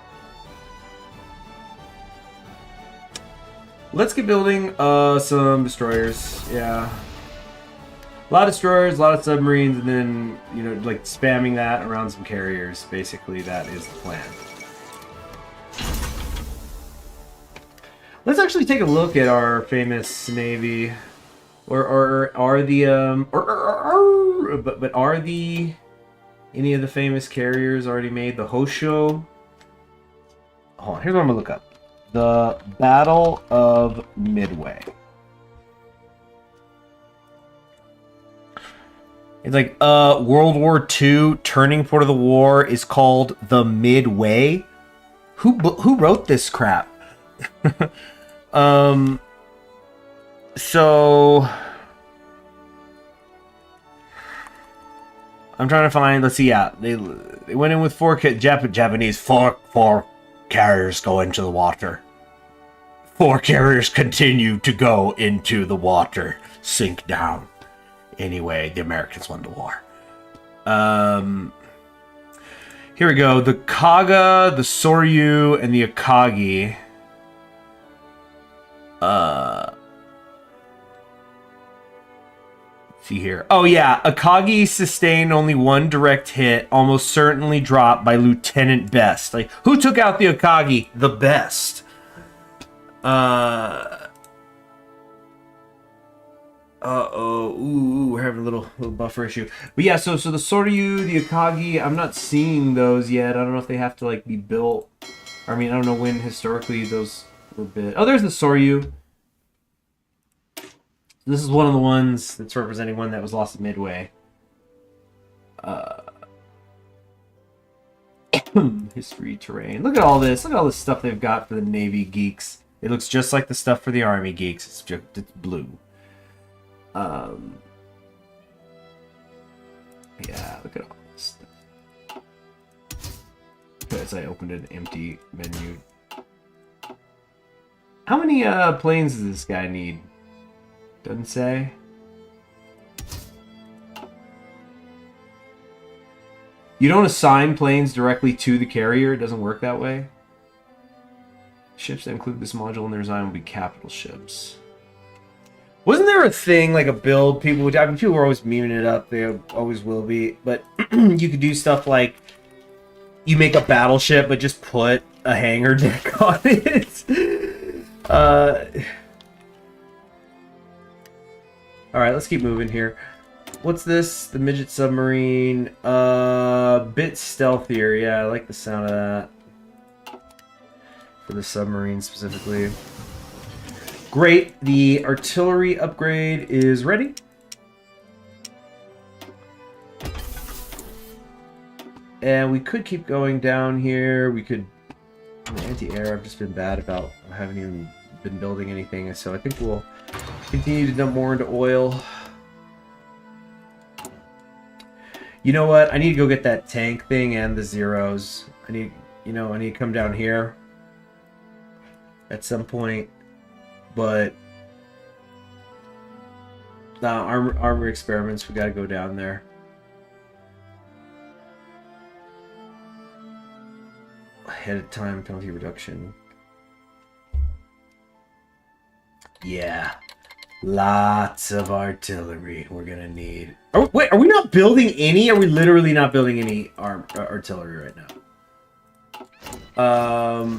Let's get building some destroyers. Yeah. A lot of destroyers, a lot of submarines, and then, you know, like spamming that around some carriers. Basically, that is the plan. Let's actually take a look at our famous Navy. Or are the but are the any of the famous carriers already made? The Hosho. Hold on, here's what I'm gonna look up. The Battle of Midway. It's like World War II turning point of the war is called the Midway. Who wrote this crap? So I'm trying to find. Let's see. Yeah, they went in with 4 Japanese 4 carriers go into the water. 4 carriers continue to go into the water, sink down. Anyway, the Americans won the war. Here we go. The Kaga, the Soryu, and the Akagi. See here. Oh yeah, Akagi sustained only 1 direct hit, almost certainly dropped by Lieutenant Best. Like, who took out the Akagi? The Best. Ooh, we're having a little buffer issue. But yeah, so the Soryu, the Akagi, I'm not seeing those yet. I don't know if they have to like be built. I mean, I don't know when historically those were built. Oh, there's the Soryu. This is one of the ones that's representing one that was lost at Midway. History, terrain. Look at all this. Look at all this stuff they've got for the Navy geeks. It looks just like the stuff for the Army geeks. It's blue. Yeah, look at all this stuff. As I opened an empty menu. How many planes does this guy need? Doesn't say. You don't assign planes directly to the carrier. It doesn't work that way. Ships that include this module in their design will be capital ships. Wasn't there a thing, like a build, people would, I mean, people were always memeing it up, they always will be, but you could do stuff like, you make a battleship, but just put a hangar deck on it. Alright, let's keep moving here. What's this? The midget submarine. Bit stealthier. Yeah, I like the sound of that. For the submarine specifically. Great. The artillery upgrade is ready. And we could keep going down here. We could... Anti-air, I've just been bad about... I haven't even been building anything. So I think we'll continue to dump more into oil. You know what? I need to go get that tank thing and the zeros. I need to come down here at some point. But armor experiments, we gotta go down there. Ahead of time penalty reduction. Yeah. Lots of artillery we're gonna need. Oh, wait, are we not building any? Are we literally not building any artillery right now?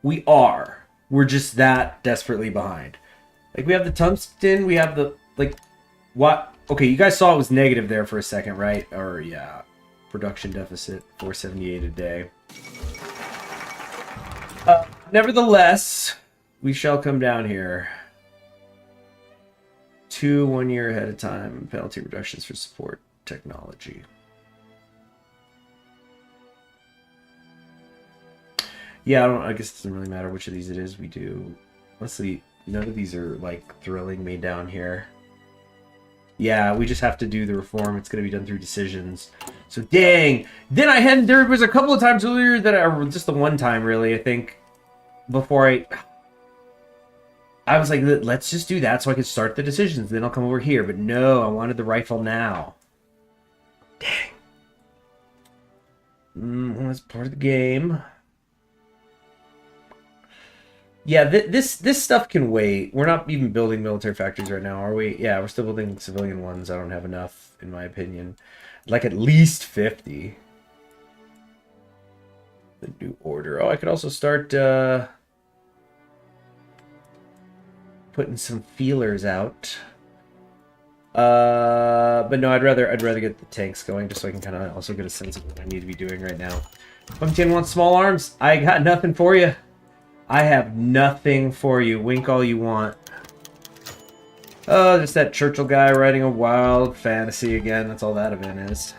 We are. We're just that desperately behind. Like, we have the tungsten, we have the, like, what? Okay, you guys saw it was negative there for a second, right? Or, yeah. Production deficit, 478 a day. Nevertheless, we shall come down here. 2 1 year ahead of time penalty reductions for support technology. Yeah, I guess it doesn't really matter which of these it is we do. Honestly, none of these are like thrilling me down here. Yeah, we just have to do the reform. It's going to be done through decisions. So dang. Then there was a couple of times earlier that just the one time really, I think, before I was like, let's just do that so I can start the decisions. Then I'll come over here. But no, I wanted the rifle now. Dang. Well, that's part of the game. Yeah, this stuff can wait. We're not even building military factories right now, are we? Yeah, we're still building civilian ones. I don't have enough, in my opinion. Like at least 50. The new order. Oh, I could also start putting some feelers out. But no, I'd rather get the tanks going just so I can kind of also get a sense of what I need to be doing right now. Bumpkin wants small arms. I got nothing for you. I have nothing for you. Wink all you want. Oh, just that Churchill guy writing a wild fantasy again. That's all that event is.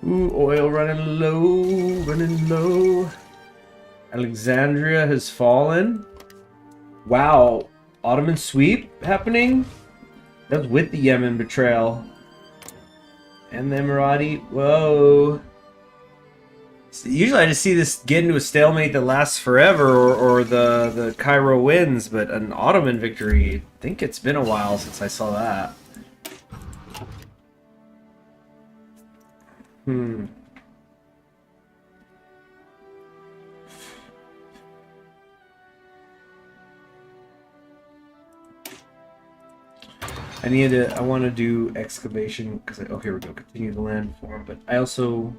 Ooh, oil running low, running low. Alexandria has fallen. Wow, Ottoman sweep happening? That was with the Yemen betrayal. And the Emirati, whoa. Usually I just see this get into a stalemate that lasts forever, or the Cairo wins, but an Ottoman victory, I think it's been a while since I saw that. I want to do excavation, because, oh, here we go, continue the land form, but I also...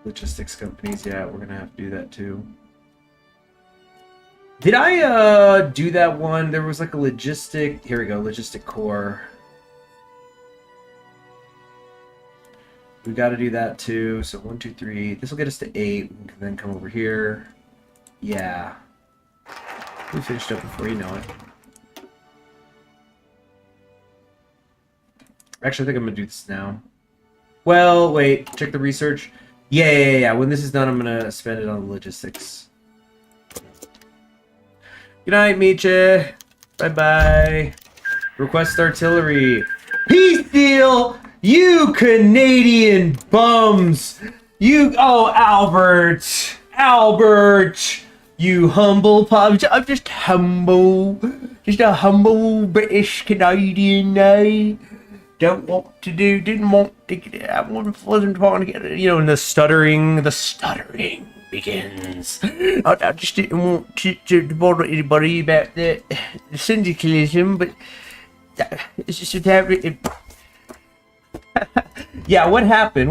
Logistics companies, yeah, we're gonna have to do that too. Did I do that one? There was like a logistic, here we go, logistic core. We got to do that too. So 1 2 3, this will get us to 8. We can then come over here. Yeah. We finished up before you know it. Actually, I think I'm gonna do this now. Well, wait. Check the research. Yeah. When this is done, I'm gonna spend it on logistics. Good night, Miche. Bye-bye. Request artillery. Peace deal! You Canadian bums! Oh, Albert! You humble pop. I'm just humble. Just a humble British Canadian, didn't want to get, I wasn't want to get, and the stuttering begins. I just didn't want to bother anybody about the syndicalism, but it's just that. Yeah, what happened?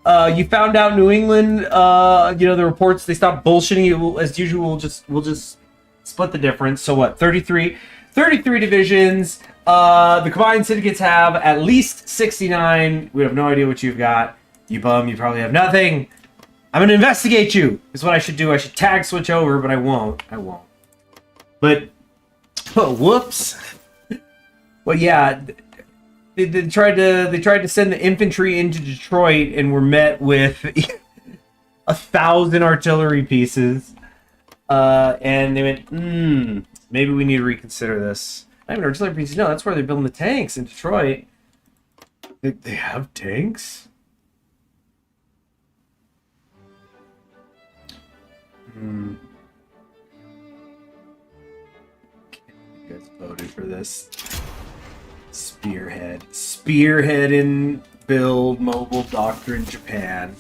You found out New England, the reports, they stopped bullshitting you as usual. We'll just split the difference. So what, 33 divisions. The combined syndicates have at least 69. We have no idea what you've got. You bum, you probably have nothing. I'm gonna investigate you, is what I should do. I should tag switch over, but I won't. But, whoops. Well, yeah, they tried to send the infantry into Detroit and were met with 1,000 artillery pieces. And they went, maybe we need to reconsider this. Not even artillery pieces. No, that's where they're building the tanks in Detroit. They have tanks? You guys voted for this. Spearhead in build mobile doctrine Japan.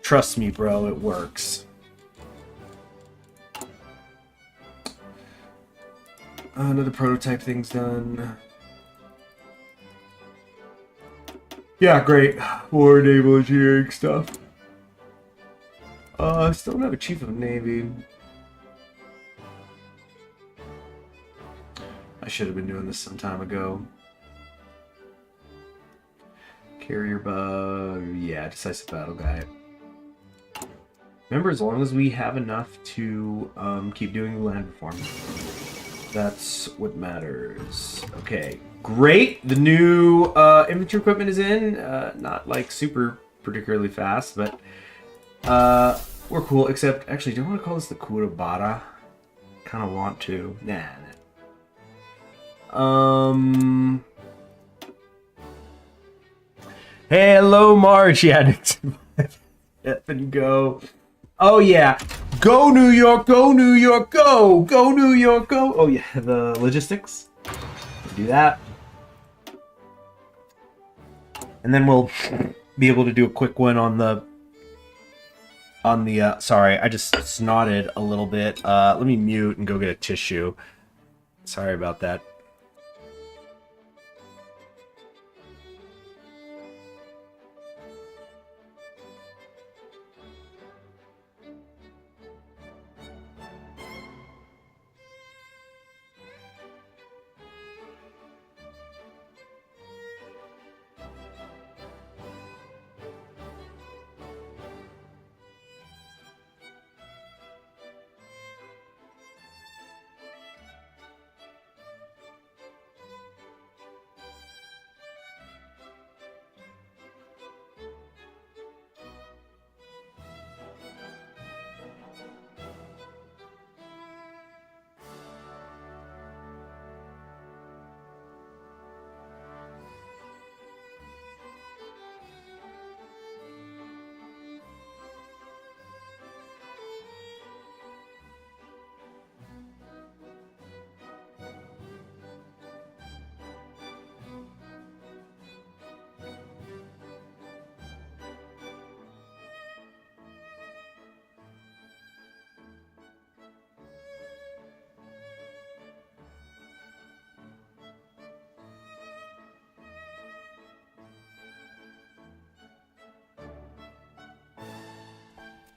Trust me, bro, it works. Another prototype thing's done. Yeah, great. More naval engineering stuff. Still don't have a chief of navy. I should have been doing this some time ago. Carrier bug. Yeah, decisive battle guy. Remember, as long as we have enough to keep doing land reform, that's what matters. Okay, great. The new infantry equipment is in. Not like super particularly fast, but we're cool. Except, actually, do I want to call this the Kurabata? Kind of want to. Nah. Hello, March. Yeah, F and go. Oh yeah, go New York, go New York, go New York, go. Oh yeah, the logistics. Do that, and then we'll be able to do a quick one on the. Sorry, I just snotted a little bit. Let me mute and go get a tissue. Sorry about that.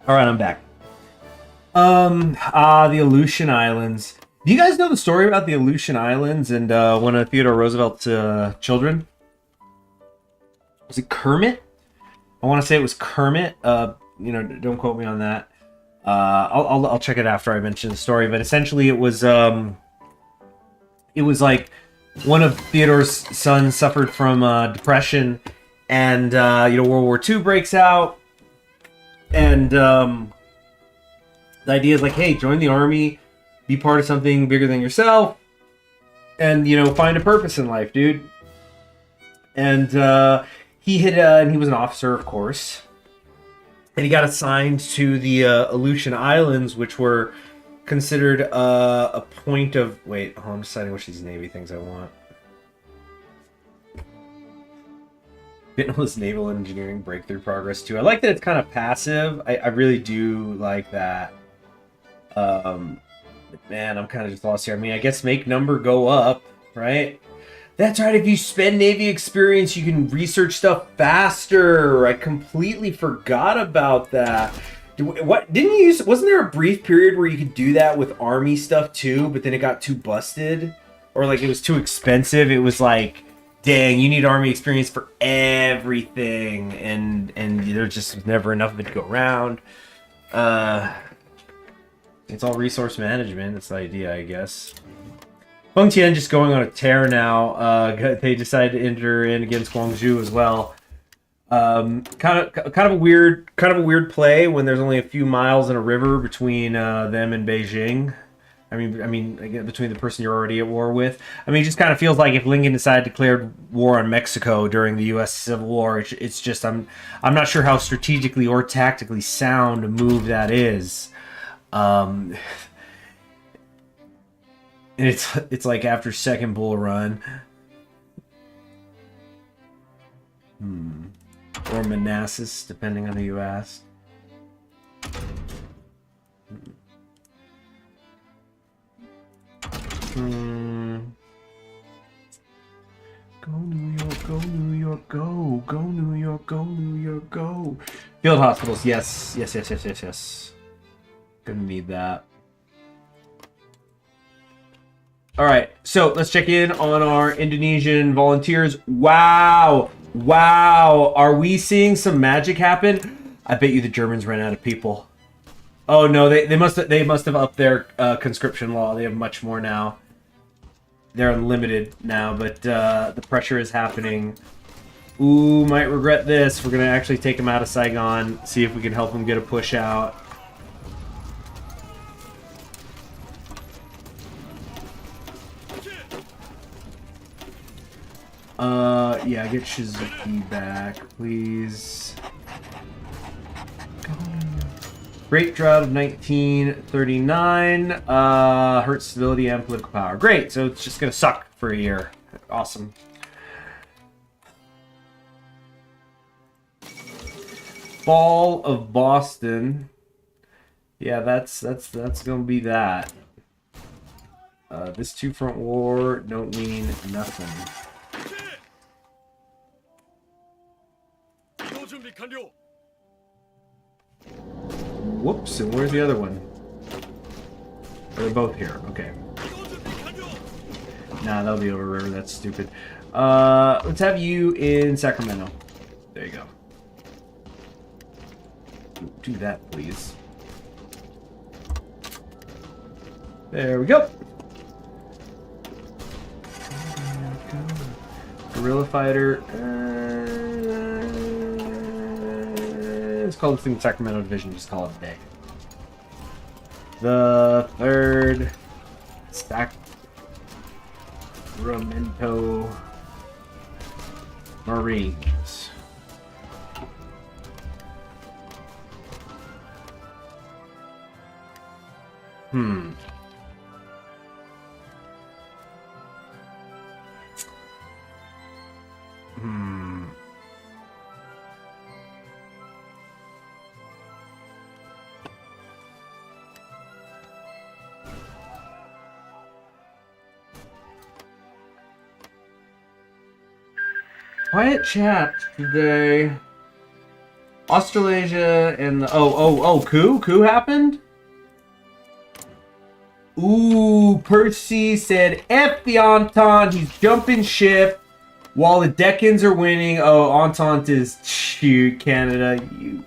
All right, I'm back. The Aleutian Islands. Do you guys know the story about the Aleutian Islands and one of Theodore Roosevelt's children? Was it Kermit? I want to say it was Kermit. Don't quote me on that. I'll check it after I mention the story, but essentially it was like one of Theodore's sons suffered from depression, and World War II breaks out, and the idea is like, hey, join the army, be part of something bigger than yourself, and find a purpose in life, dude. And he was an officer, of course. And he got assigned to the Aleutian Islands, which were considered a point of... Wait, I'm deciding which of these Navy things I want. Getting all this naval engineering breakthrough progress, too. I like that it's kind of passive. I really do like that. Man, I'm kind of just lost here. I mean, I guess make number go up, right? That's right, if you spend Navy experience, you can research stuff faster. I completely forgot about that. Wasn't there a brief period where you could do that with Army stuff too, but then it got too busted? Or like it was too expensive? It was like, dang, you need Army experience for everything, and there just was never enough of it to go around. It's all resource management, that's the idea, I guess. Hong Tian just going on a tear now. They decided to enter in against Guangzhou as well. Kind of a weird play when there's only a few miles in a river between them and Beijing. I mean, again, between the person you're already at war with. I mean, it just kind of feels like if Lincoln decided to declare war on Mexico during the U.S. Civil War, it's just I'm not sure how strategically or tactically sound a move that is. And it's like after second Bull Run. Or Manassas, depending on who you ask. Go New York, go New York, go. Go New York, go New York, go. Field hospitals, yes. Gonna need that. All right, so let's check in on our Indonesian volunteers. Wow, are we seeing some magic happen? I bet you the Germans ran out of people. Oh no, they must have upped their conscription law. They have much more now. They're unlimited now, but the pressure is happening. Ooh, might regret this. We're gonna actually take them out of Saigon, see if we can help them get a push out. Yeah, get Shizuki back, please. Great Drought of 1939. Hurts stability and political power. Great, so it's just gonna suck for a year. Awesome. Fall of Boston. Yeah, that's gonna be that. This two-front war don't mean nothing. Whoops, and where's the other one? They're both here, okay. Nah, that'll be over river, that's stupid. Let's have you in Sacramento. There you go. Do that, please. There we go. Guerrilla fighter. Let's call this thing Sacramento Division. Just call it a day. The third Sacramento Marines. Quiet chat today. Australasia and the coup happened? Ooh, Percy said F the Entente, he's jumping ship while the Decans are winning. Oh, Entente is shoot, Canada, you.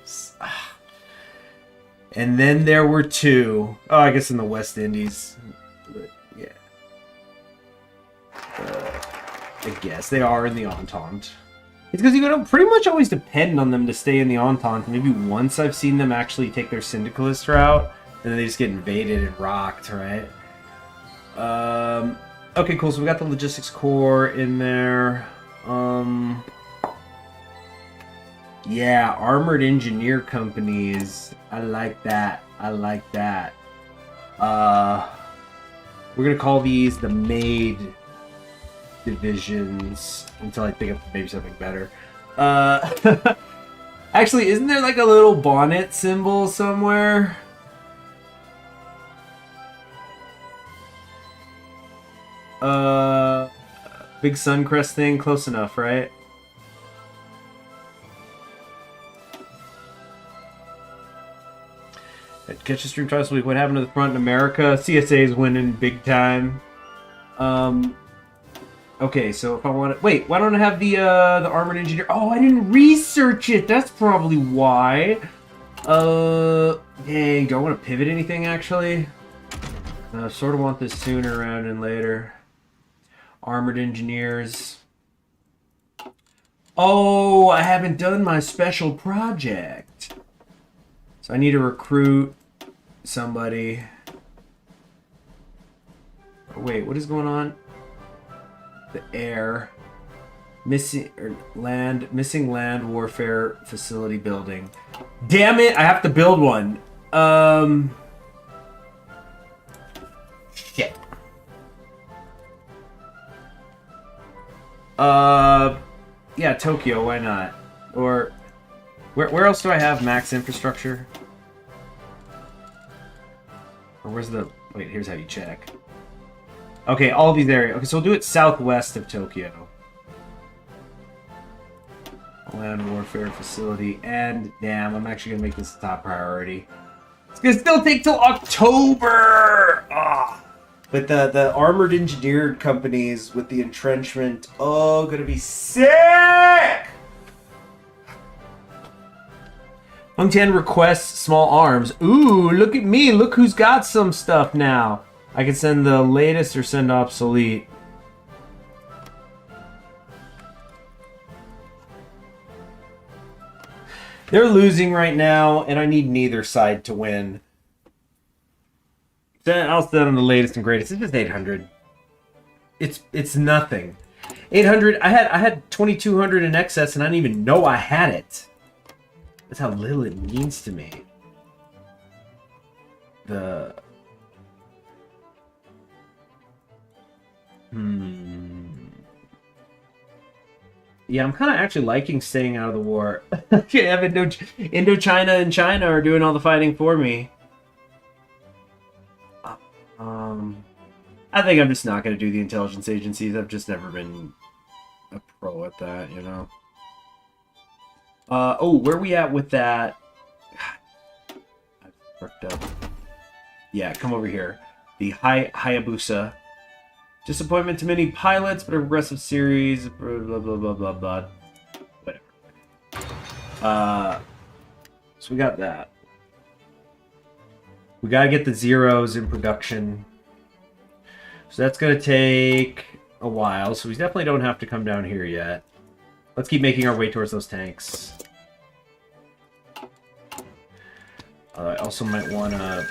And then there were two. Oh, I guess in the West Indies. But, yeah. I guess they are in the Entente. It's because you pretty much always depend on them to stay in the Entente. Maybe once I've seen them actually take their syndicalist route, and then they just get invaded and rocked, right? Okay, cool. So we got the logistics core in there. Yeah, armored engineer companies. I like that. I like that. We're gonna call these the maid divisions until I think of maybe something better. Actually, isn't there like a little bonnet symbol somewhere? Big Suncrest thing, close enough, right? Catch a stream twice a week. What happened to the front in America? CSA is winning big time. Okay, so if I want to... Wait, why don't I have the armored engineer? Oh, I didn't research it! That's probably why. Dang, do I want to pivot anything, actually? I sort of want this sooner rather than later. Armored engineers. Oh, I haven't done my special project. So I need to recruit somebody. Oh, wait, what is going on? The air. Missing land warfare facility building. Damn it, I have to build one. Shit. Yeah, Tokyo, why not? Or where else do I have max infrastructure? Or where's the... Wait, here's how you check. Okay, all these areas. Okay, so we'll do it southwest of Tokyo. Land warfare facility. And, damn, I'm actually going to make this a top priority. It's going to still take till October! Ah. But the armored engineered companies with the entrenchment, oh, going to be sick! Hung Tan requests small arms. Ooh, look at me. Look who's got some stuff now. I can send the latest or send obsolete. They're losing right now, and I need neither side to win. I'll send them the latest and greatest. It's just 800. It's nothing. 800. I had 2200 in excess, and I didn't even know I had it. That's how little it means to me. Yeah, I'm kind of actually liking staying out of the war. Have Indochina and China are doing all the fighting for me. I think I'm just not going to do the intelligence agencies. I've just never been a pro at that, you know. Oh, where are we at with that? God, I fucked up. Yeah, come over here. The Hayabusa. Disappointment to many pilots, but a progressive series. Blah, blah, blah, blah, blah, blah. Whatever. So we got that. We gotta get the zeros in production. So that's gonna take a while. So we definitely don't have to come down here yet. Let's keep making our way towards those tanks. I also might wanna...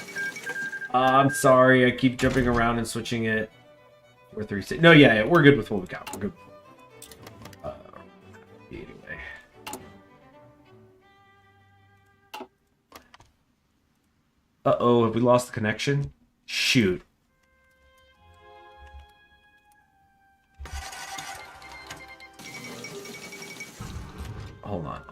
I'm sorry, I keep jumping around and switching it. 436. No, yeah, we're good with what we got. We're good. Anyway. Uh-oh, have we lost the connection? Shoot. Hold on.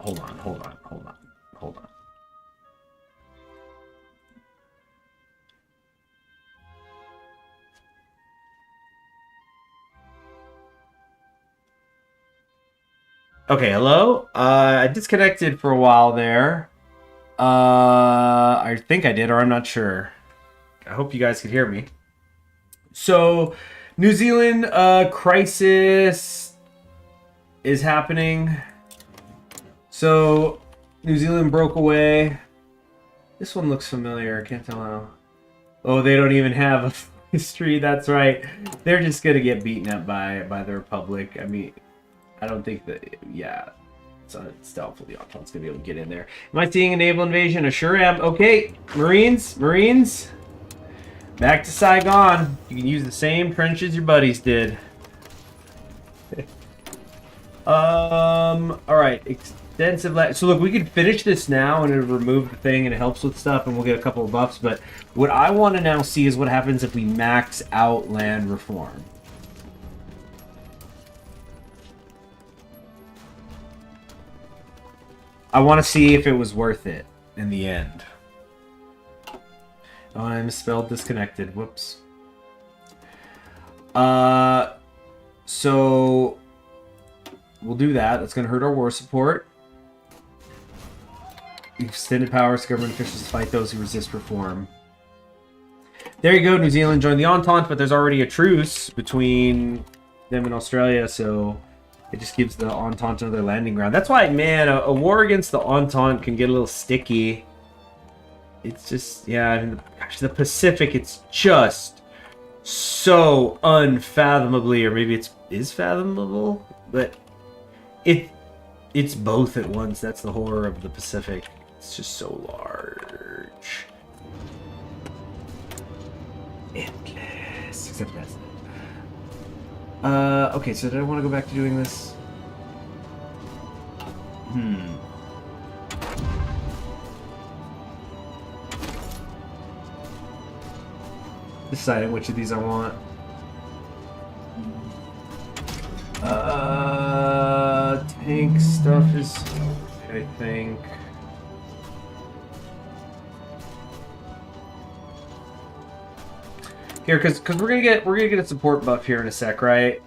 Okay, hello? I disconnected for a while there. I think I did, or I'm not sure. I hope you guys could hear me. So, New Zealand crisis is happening. So, New Zealand broke away. This one looks familiar. I can't tell how. Oh, they don't even have a history. That's right. They're just gonna get beaten up by the Republic. I mean, I don't think that. Yeah, it's doubtful the Entente's gonna be able to get in there. Am I seeing a naval invasion? I sure am. Okay, Marines, back to Saigon. You can use the same trenches your buddies did. All right. Extensive. So look, we could finish this now and it'll remove the thing and it helps with stuff and we'll get a couple of buffs. But what I want to now see is what happens if we max out land reform. I want to see if it was worth it in the end. Oh, I misspelled disconnected. Whoops. So we'll do that. That's going to hurt our war support. Extended powers to government officials to fight those who resist reform. There you go. New Zealand joined the Entente, but there's already a truce between them and Australia, so it just gives the Entente another landing ground. That's why, man, a war against the Entente can get a little sticky. It's just, yeah, I mean, gosh, the Pacific, it's just so unfathomably, or maybe it is fathomable, but it's both at once. That's the horror of the Pacific. It's just so large. Endless. Except that's okay, so did I want to go back to doing this? Deciding which of these I want. Tank stuff is, I think. Here, because we're gonna get a support buff here in a sec, right?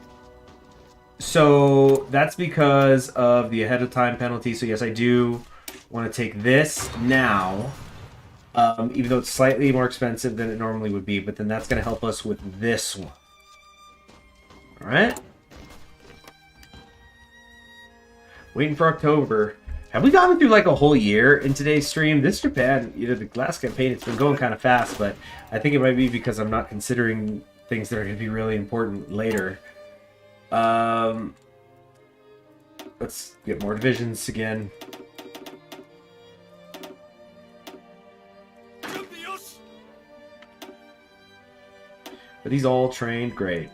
So that's because of the ahead of time penalty. So yes, I do want to take this now. Even though it's slightly more expensive than it normally would be, but then that's going to help us with this one. Alright? Waiting for October. Have we gotten through like a whole year in today's stream? This Japan, the last campaign, it's been going kind of fast, but I think it might be because I'm not considering things that are going to be really important later. Let's get more divisions again. Are these all trained? Great.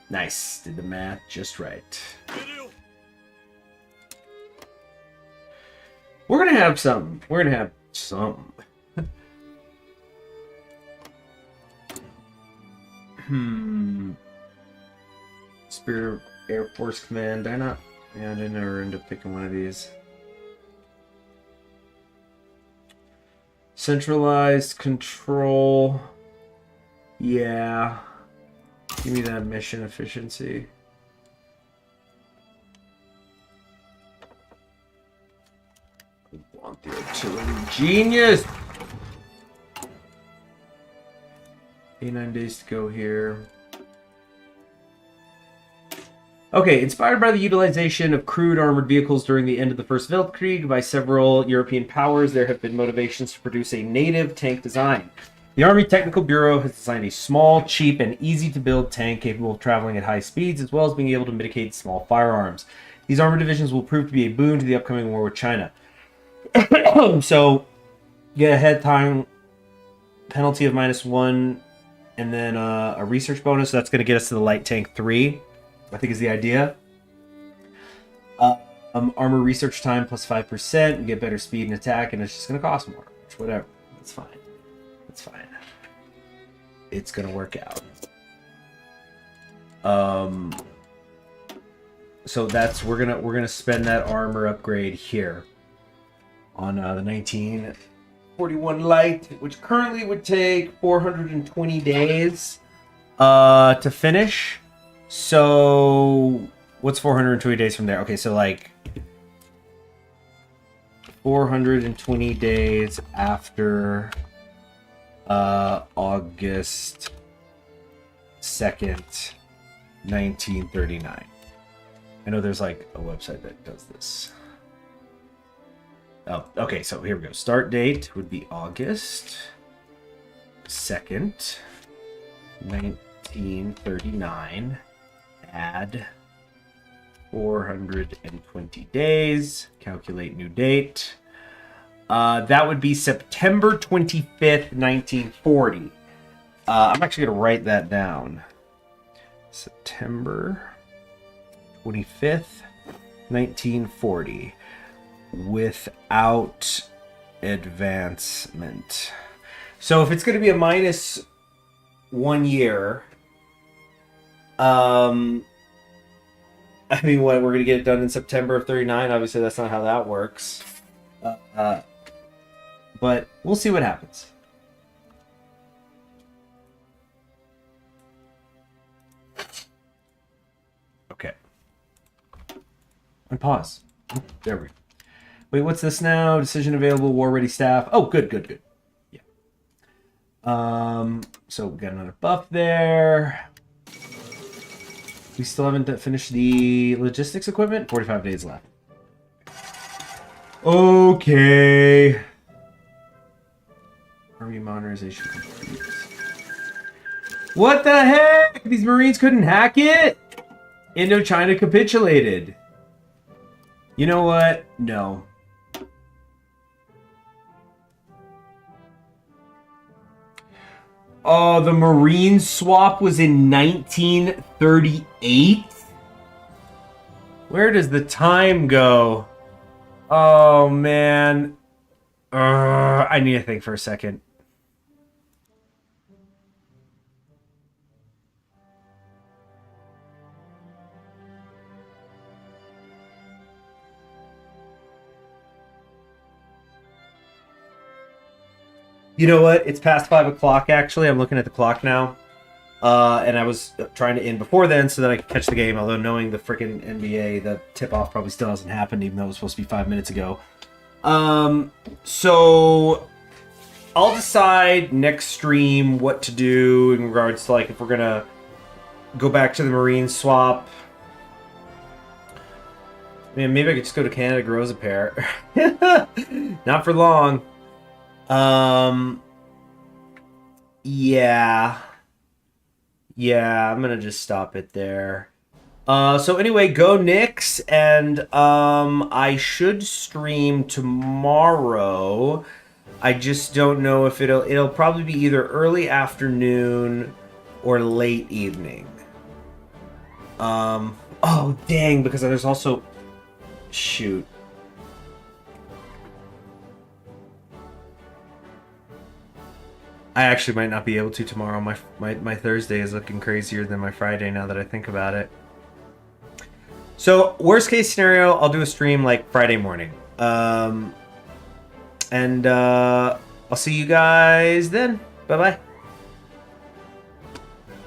Nice. Did the math just right. We're gonna have something. We're gonna have something. Spirit Air Force Command. Did I not? Yeah, I didn't ever end up picking one of these. Centralized control. Yeah. Give me that mission efficiency. I want the artillery genius. 89 days to go here. Okay, inspired by the utilization of crude armored vehicles during the end of the First Weltkrieg by several European powers, there have been motivations to produce a native tank design. The Army Technical Bureau has designed a small, cheap, and easy-to-build tank capable of traveling at high speeds, as well as being able to mitigate small firearms. These armored divisions will prove to be a boon to the upcoming war with China. So, get a head time penalty of -1, and then a research bonus. So that's going to get us to the Light Tank 3. I think is the idea. Armor research time plus 5%. We get better speed and attack, and it's just going to cost more. Whatever. That's fine. That's fine. It's going to work out. So that's we're gonna spend that armor upgrade here on the 1941 Light, which currently would take 420 days to finish. So, what's 420 days from there? Okay, so like 420 days after August 2nd, 1939. I know there's like a website that does this. Oh, okay, so here we go. Start date would be August 2nd, 1939. Add 420 days. Calculate new date. That would be September 25th, 1940. I'm actually going to write that down. September 25th, 1940. Without advancement. So if it's going to be a minus 1 year, I mean, what, we're going to get it done in September of 39? Obviously, that's not how that works. But we'll see what happens. Okay. And pause. There we go. Wait, what's this now? Decision available, war ready staff. Oh, good. Yeah. So we got another buff there. We still haven't finished the logistics equipment. 45 days left. Okay. Army modernization complete. What the heck? These Marines couldn't hack it? Indochina capitulated. You know what? No. Oh, the Marine swap was in 1938? Where does the time go? Oh, man. I need to think for a second. You know what? It's past 5 o'clock, actually. I'm looking at the clock now. And I was trying to end before then so that I could catch the game, although knowing the freaking NBA, the tip-off probably still hasn't happened, even though it was supposed to be 5 minutes ago. So I'll decide next stream what to do in regards to, like, if we're going to go back to the Marine swap. Man, maybe I could just go to Canada, grows a pair. Not for long. Yeah, I'm gonna just stop it there. So anyway, go Knicks, and I should stream tomorrow. I just don't know if it'll probably be either early afternoon or late evening. Oh dang, because there's also, shoot. I actually might not be able to tomorrow. My Thursday is looking crazier than my Friday now that I think about it. So, worst case scenario, I'll do a stream like Friday morning. And I'll see you guys then. Bye-bye.